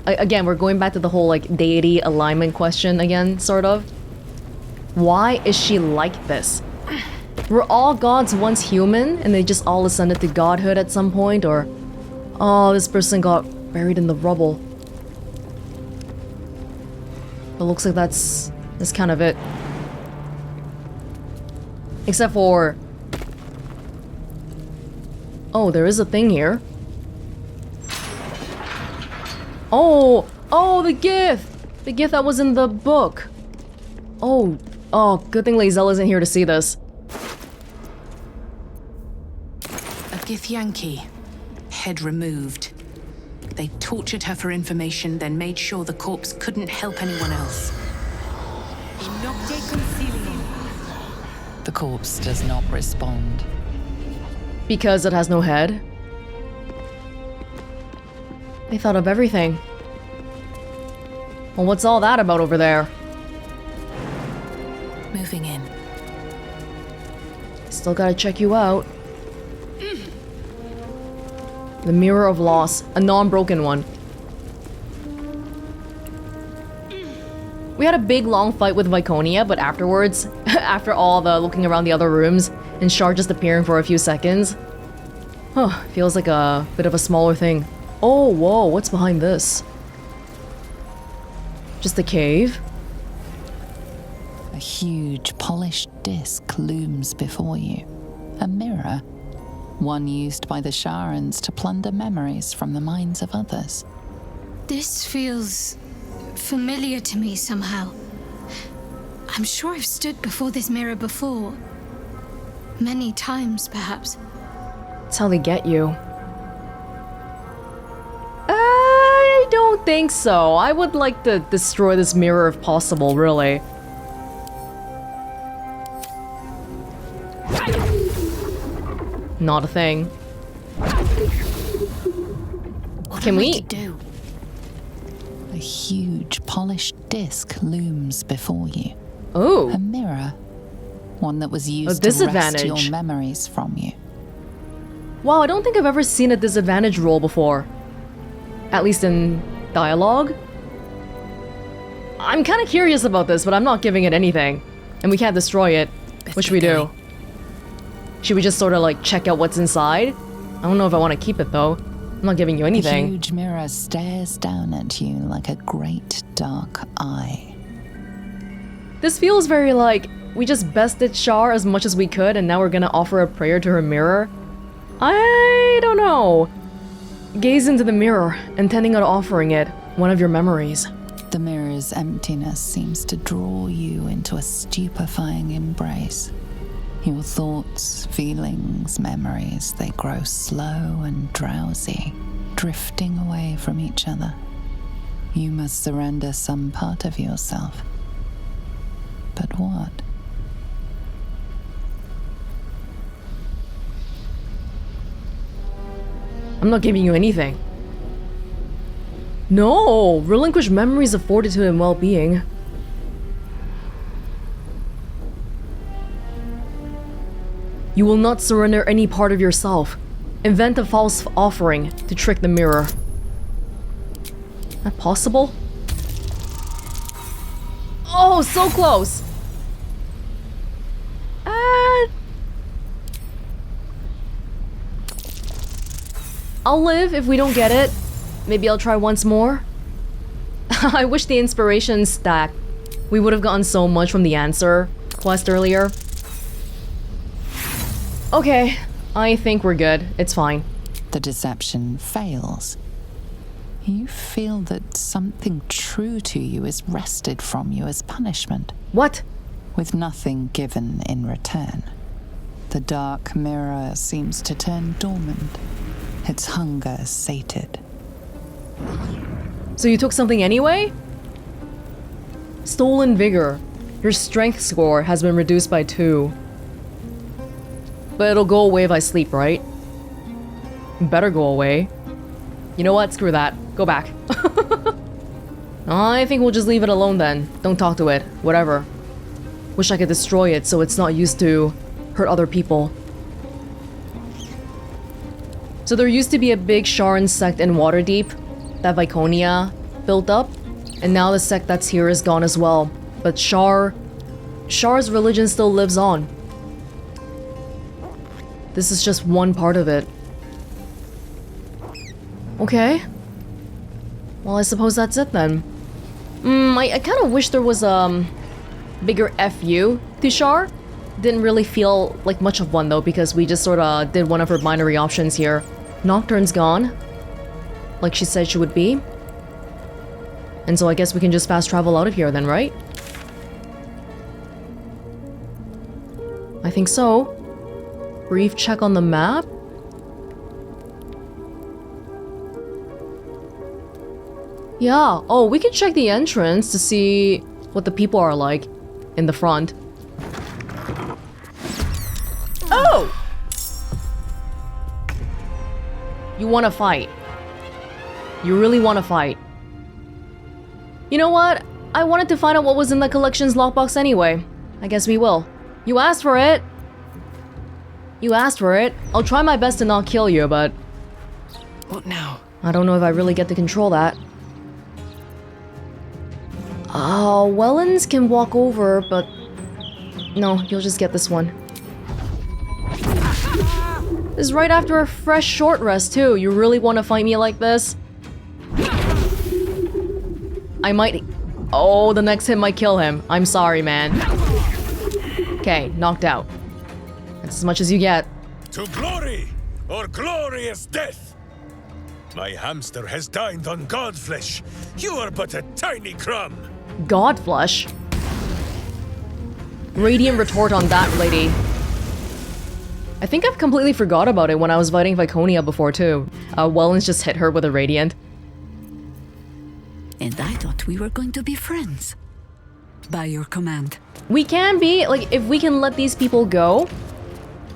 S1: Again, we're going back to the whole like deity alignment question again, sort of. Why is she like this? Were all gods once human and they just all ascended to godhood at some point, or oh, this person got buried in the rubble? But looks like that's kind of it. Except for... oh, there is a thing here. Oh! Oh, the gift! The gift that was in the book. Oh. Oh, good thing Lae'zel isn't here to see this.
S5: A Githyanki. Head removed. They tortured her for information, then made sure the corpse couldn't help anyone else.
S2: The corpse does not respond.
S1: Because it has no head? They thought of everything. Well, what's all that about over there?
S5: Moving in.
S1: Still gotta check you out. The Mirror of Loss, a non-broken one. We had a big long fight with Viconia, but afterwards, after all the looking around the other rooms, and Shar just appearing for a few seconds, feels like a bit of a smaller thing. Oh, whoa, what's behind this? Just a cave?
S2: A huge polished disc looms before you. A mirror. One used by the Sharrans to plunder memories from the minds of others.
S3: This feels familiar to me somehow. I'm sure I've stood before this mirror before. Many times, perhaps.
S1: That's how they get you. I don't think so. I would like to destroy this mirror if possible, really. Not a thing. Can we
S2: do? A huge polished disc looms before you.
S1: Oh.
S2: A mirror. One that was used
S1: A
S2: to wrest
S1: disadvantage.
S2: your memories from you.
S1: Wow, I don't think I've ever seen a disadvantage roll before. At least in dialogue. I'm kind of curious about this, but I'm not giving it anything. And we can't destroy it. What should we do? Should we just sort of like check out what's inside? I don't know if I want to keep it though. I'm not giving you
S2: The
S1: anything.
S2: huge mirror stares down at you like a great dark eye.
S1: This feels very like, we just bested Shar as much as we could and now we're gonna offer a prayer to her mirror. I don't know. Gaze into the mirror, intending on offering it one of your memories.
S2: The mirror's emptiness seems to draw you into a stupefying embrace. Your thoughts, feelings, memories, they grow slow and drowsy, drifting away from each other. You must surrender some part of yourself. But what?
S1: I'm not giving you anything. No! Relinquish memories of fortitude and well-being. You will not surrender any part of yourself. Invent a false offering to trick the mirror. That possible? Oh, so close! I'll live if we don't get it. Maybe I'll try once more. I wish the inspiration stacked. We would have gotten so much from the answer quest earlier. Okay, I think we're good. It's fine.
S2: The deception fails. You feel that something true to you is wrested from you as punishment.
S1: What?
S2: With nothing given in return. The dark mirror seems to turn dormant, its hunger sated.
S1: So you took something anyway? Stolen vigor. Your strength score has been reduced by 2. But it'll go away if I sleep, right? Better go away. You know what? Screw that. Go back. I think we'll just leave it alone then. Don't talk to it. Whatever. Wish I could destroy it so it's not used to hurt other people. So there used to be a big Sharran sect in Waterdeep that Viconia built up, and now the sect that's here is gone as well. But Shar's religion still lives on. This is just one part of it. Okay. Well, I suppose that's it then. I kind of wish there was a bigger FU to Shar. Didn't really feel like much of one though, because we just sort of did one of her binary options here. Nocturne's gone, like she said she would be. And so I guess we can just fast travel out of here then, right? I think so. Brief check on the map. Yeah, oh, we can check the entrance to see what the people are like in the front. Oh! You want to fight. You really want to fight. You know what? I wanted to find out what was in the collection's lockbox anyway. I guess we will. You asked for it. You asked for it. I'll try my best to not kill you, but...
S5: What now?
S1: I don't know if I really get to control that. Welonz can walk over, but... No, you'll just get this one. This is right after a fresh short rest, too. You really want to fight me like this? I might... Oh, the next hit might kill him. I'm sorry, man. Okay, knocked out. That's as much as you get.
S7: To glory, or glorious death! My hamster has dined on godflesh. You are but a tiny crumb.
S1: Godflesh? Radiant retort on that, lady. I think I've completely forgot about it when I was fighting Viconia before, too. Welonz just hit her with a Radiant.
S18: And I thought we were going to be friends. By your command.
S1: We can be, like, if we can let these people go.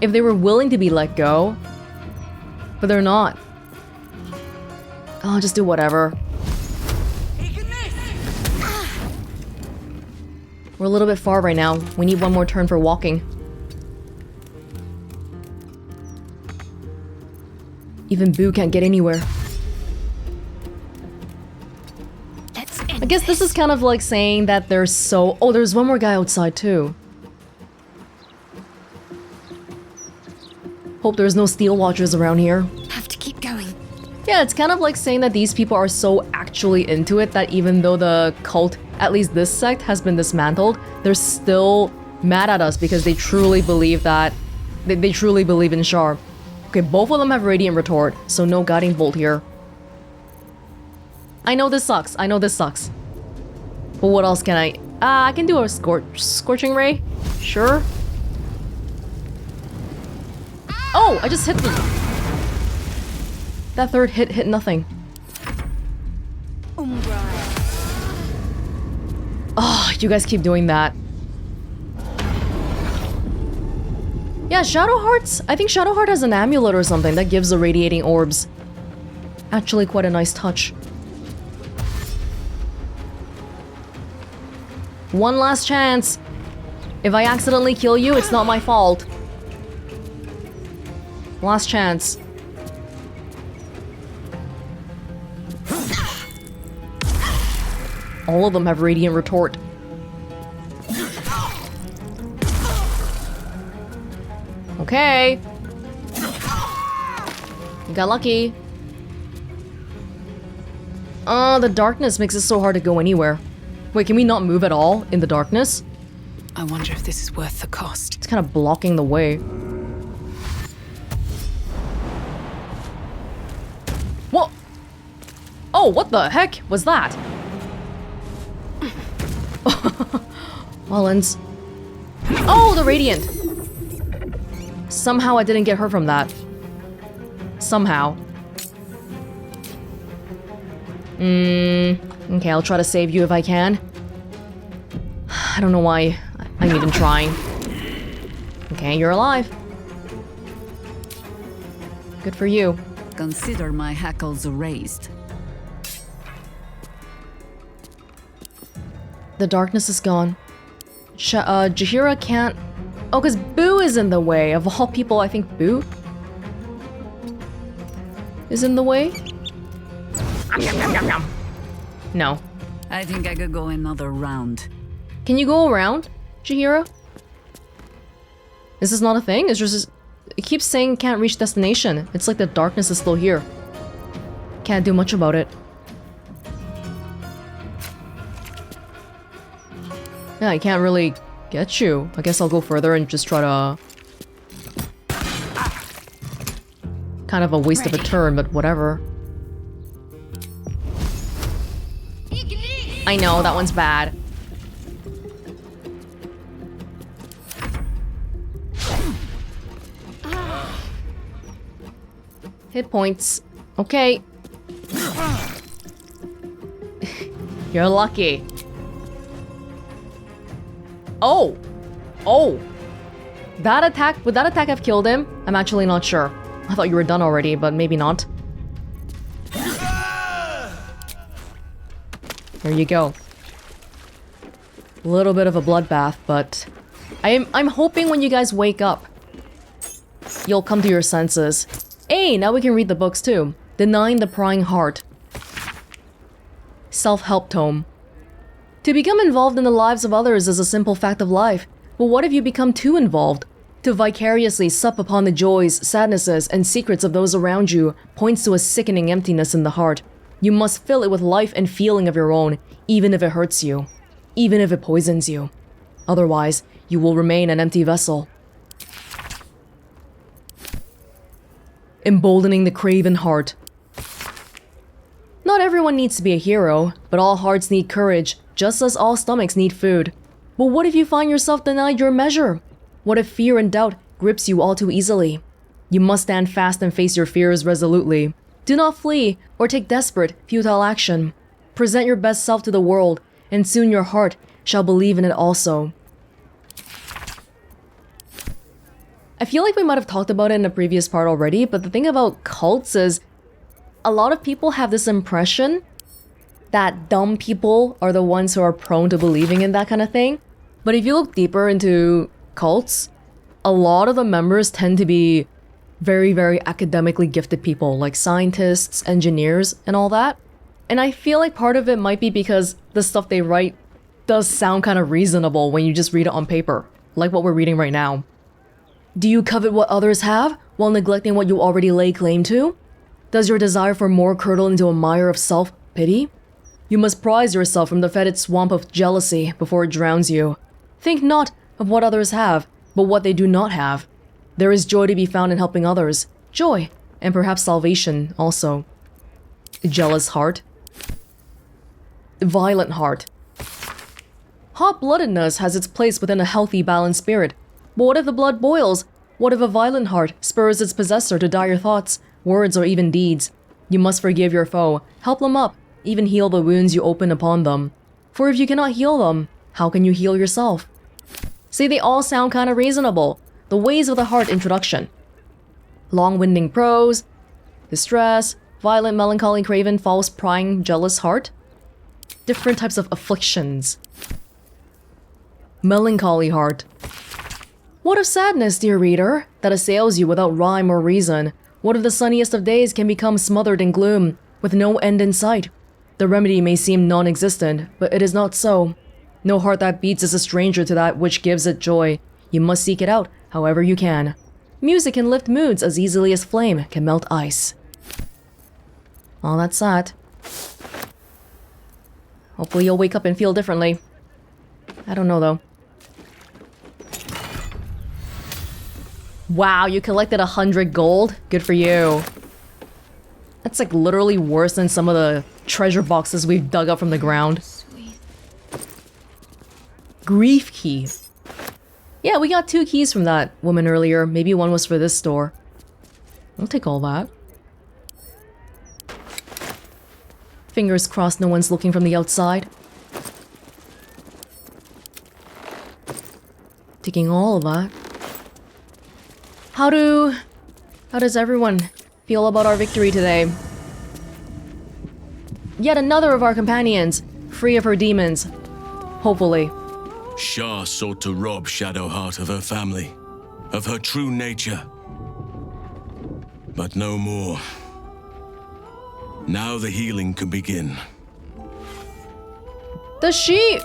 S1: If they were willing to be let go. But they're not. I'll just do whatever. We're a little bit far right now. We need one more turn for walking. Even Boo can't get anywhere. I guess this is kind of like saying that there's so... Oh, there's one more guy outside too. Hope there's no steel watchers around here.
S3: Have to keep going.
S1: Yeah, it's kind of like saying that these people are so actually into it that even though the cult, at least this sect, has been dismantled, they're still mad at us because they truly believe that... They truly believe in Shar. Okay, both of them have Radiant Retort, so no Guiding Bolt here. I know this sucks. I know this sucks. But what else can I... I can do a Scorching Ray. Sure. Oh, I just hit them. That third hit nothing. Oh, you guys keep doing that. Yeah, Shadowheart's... I think Shadowheart has an amulet or something that gives the radiating orbs. Actually, quite a nice touch. One last chance. If I accidentally kill you, it's not my fault. Last chance. All of them have Radiant Retort. Okay. You got lucky. The darkness makes it so hard to go anywhere. Wait, can we not move at all in the darkness?
S5: I wonder if this is worth the cost.
S1: It's kind of blocking the way. What? Oh, what the heck was that? Welonz. Oh, the Radiant! Somehow I didn't get hurt from that. Somehow. Okay, I'll try to save you if I can. I don't know why I'm even trying. Okay, you're alive. Good for you.
S18: consider my hackles raised.
S1: The darkness is gone. Jaheira can't... Oh, because Boo is in the way. Of all people, I think Boo is in the way? No.
S18: I think I could go another round.
S1: Can you go around, Jaheira? Is this not a thing? It's just... It keeps saying can't reach destination. It's like the darkness is still here. Can't do much about it. Yeah, I can't really get you. I guess I'll go further and just try to... Kind of a waste of a turn, but whatever. I know, that one's bad. Hit points. Okay. You're lucky. Oh! Oh! That attack, would that attack have killed him? I'm actually not sure. I thought you were done already, but maybe not. There you go. A little bit of a bloodbath, but... I'm hoping when you guys wake up, you'll come to your senses. Hey, now we can read the books too. Denying the Prying Heart. Self-help tome. To become involved in the lives of others is a simple fact of life. But what if you become too involved? To vicariously sup upon the joys, sadnesses, and secrets of those around you points to a sickening emptiness in the heart. You must fill it with life and feeling of your own, even if it hurts you. Even if it poisons you. Otherwise, you will remain an empty vessel. Emboldening the craven heart. Not everyone needs to be a hero, but all hearts need courage, just as all stomachs need food. But what if you find yourself denied your measure? What if fear and doubt grips you all too easily? You must stand fast and face your fears resolutely. Do not flee or take desperate, futile action. Present your best self to the world, and soon your heart shall believe in it also. I feel like we might have talked about it in a previous part already, but the thing about cults is a lot of people have this impression that dumb people are the ones who are prone to believing in that kind of thing. But if you look deeper into cults, a lot of the members tend to be very, very academically gifted people, like scientists, engineers, and all that. And I feel like part of it might be because the stuff they write does sound kind of reasonable when you just read it on paper, like what we're reading right now. Do you covet what others have, while neglecting what you already lay claim to? Does your desire for more curdle into a mire of self-pity? You must prize yourself from the fetid swamp of jealousy before it drowns you. Think not of what others have, but what they do not have. There is joy to be found in helping others. Joy, and perhaps salvation also. Jealous heart. Violent heart. Hot-bloodedness has its place within a healthy, balanced spirit. But what if the blood boils? What if a violent heart spurs its possessor to dire thoughts, words, or even deeds? You must forgive your foe, help them up, even heal the wounds you open upon them. For if you cannot heal them, how can you heal yourself? See, they all sound kind of reasonable. The Ways of the Heart introduction. Long-winding prose, distress, violent, melancholy, craven, false, prying, jealous heart. Different types of afflictions. Melancholy heart. What of sadness, dear reader, that assails you without rhyme or reason? What if the sunniest of days can become smothered in gloom, with no end in sight? The remedy may seem non-existent, but it is not so. No heart that beats is a stranger to that which gives it joy. You must seek it out, however you can. Music can lift moods as easily as flame can melt ice. Oh, that's sad. Hopefully you'll wake up and feel differently. I don't know, though. Wow, you collected 100 gold? Good for you. That's like literally worse than some of the treasure boxes we've dug up from the ground. Grief key. Yeah, we got 2 keys from that woman earlier. Maybe one was for this store. I'll take all that. Fingers crossed no one's looking from the outside. Taking all of that. How does everyone feel about our victory today? Yet another of our companions, free of her demons. Hopefully.
S6: Shar sought to rob Shadowheart of her family, of her true nature. But no more. Now the healing can begin.
S1: Does she...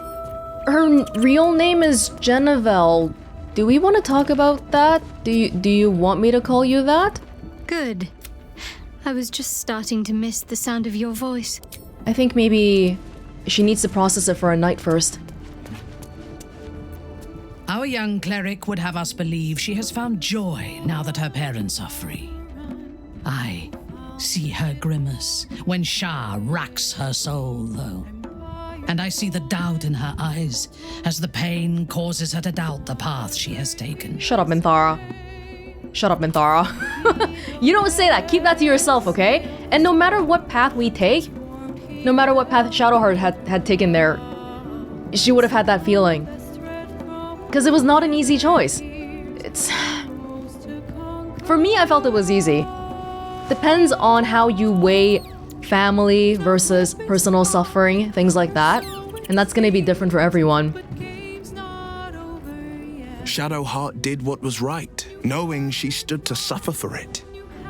S1: Her real name is Genevieve. Do we want to talk about that? Do you want me to call you that?
S3: Good. I was just starting to miss the sound of your voice.
S1: I think maybe she needs to process it for a night first.
S19: Our young cleric would have us believe she has found joy now that her parents are free. I see her grimace when Shar racks her soul, though. And I see the doubt in her eyes as the pain causes her to doubt the path she has taken.
S1: Shut up, Minthara. Shut up, Minthara. You don't say that. Keep that to yourself, okay? And no matter what path we take, no matter what path Shadowheart had taken there, she would have had that feeling. Because it was not an easy choice. It's... For me, I felt it was easy. Depends on how you weigh family versus personal suffering, things like that. And that's gonna be different for everyone.
S9: Shadowheart did what was right, knowing she stood to suffer for it.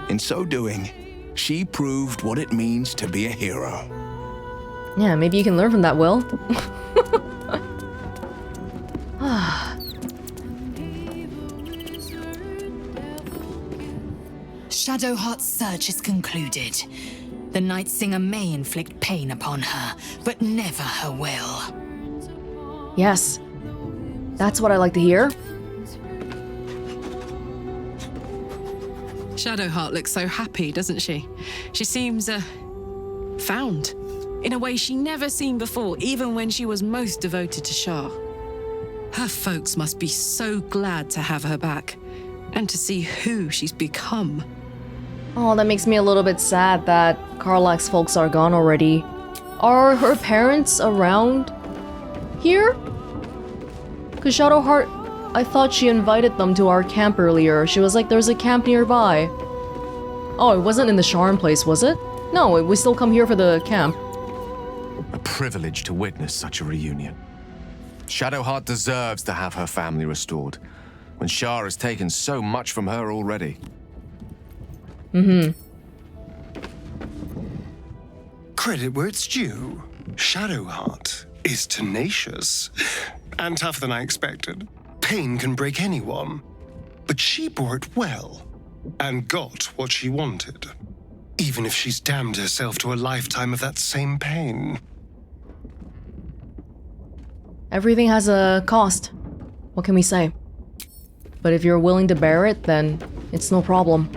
S9: In so doing, she proved what it means to be a hero.
S1: Yeah, maybe you can learn from that, Will.
S10: Shadowheart's search is concluded. The Night Singer may inflict pain upon her, but never her will.
S1: Yes. That's what I like to hear.
S20: Shadowheart looks so happy, doesn't she? She seems, found. In a way she never seen before, even when she was most devoted to Shar. Her folks must be so glad to have her back, and to see who she's become.
S1: Oh, that makes me a little bit sad that Karlach's folks are gone already. Are her parents around here? Because Shadowheart, I thought she invited them to our camp earlier. She was like, there's a camp nearby. Oh, it wasn't in the Sharran place, was it? No, we still come here for the camp.
S11: A privilege to witness such a reunion. Shadowheart deserves to have her family restored, when Shar has taken so much from her already.
S12: Credit where it's due. Shadowheart is tenacious and tougher than I expected. Pain can break anyone, but she bore it well and got what she wanted, even if she's damned herself to a lifetime of that same pain.
S1: Everything has a cost. What can we say? But if you're willing to bear it, then it's no problem.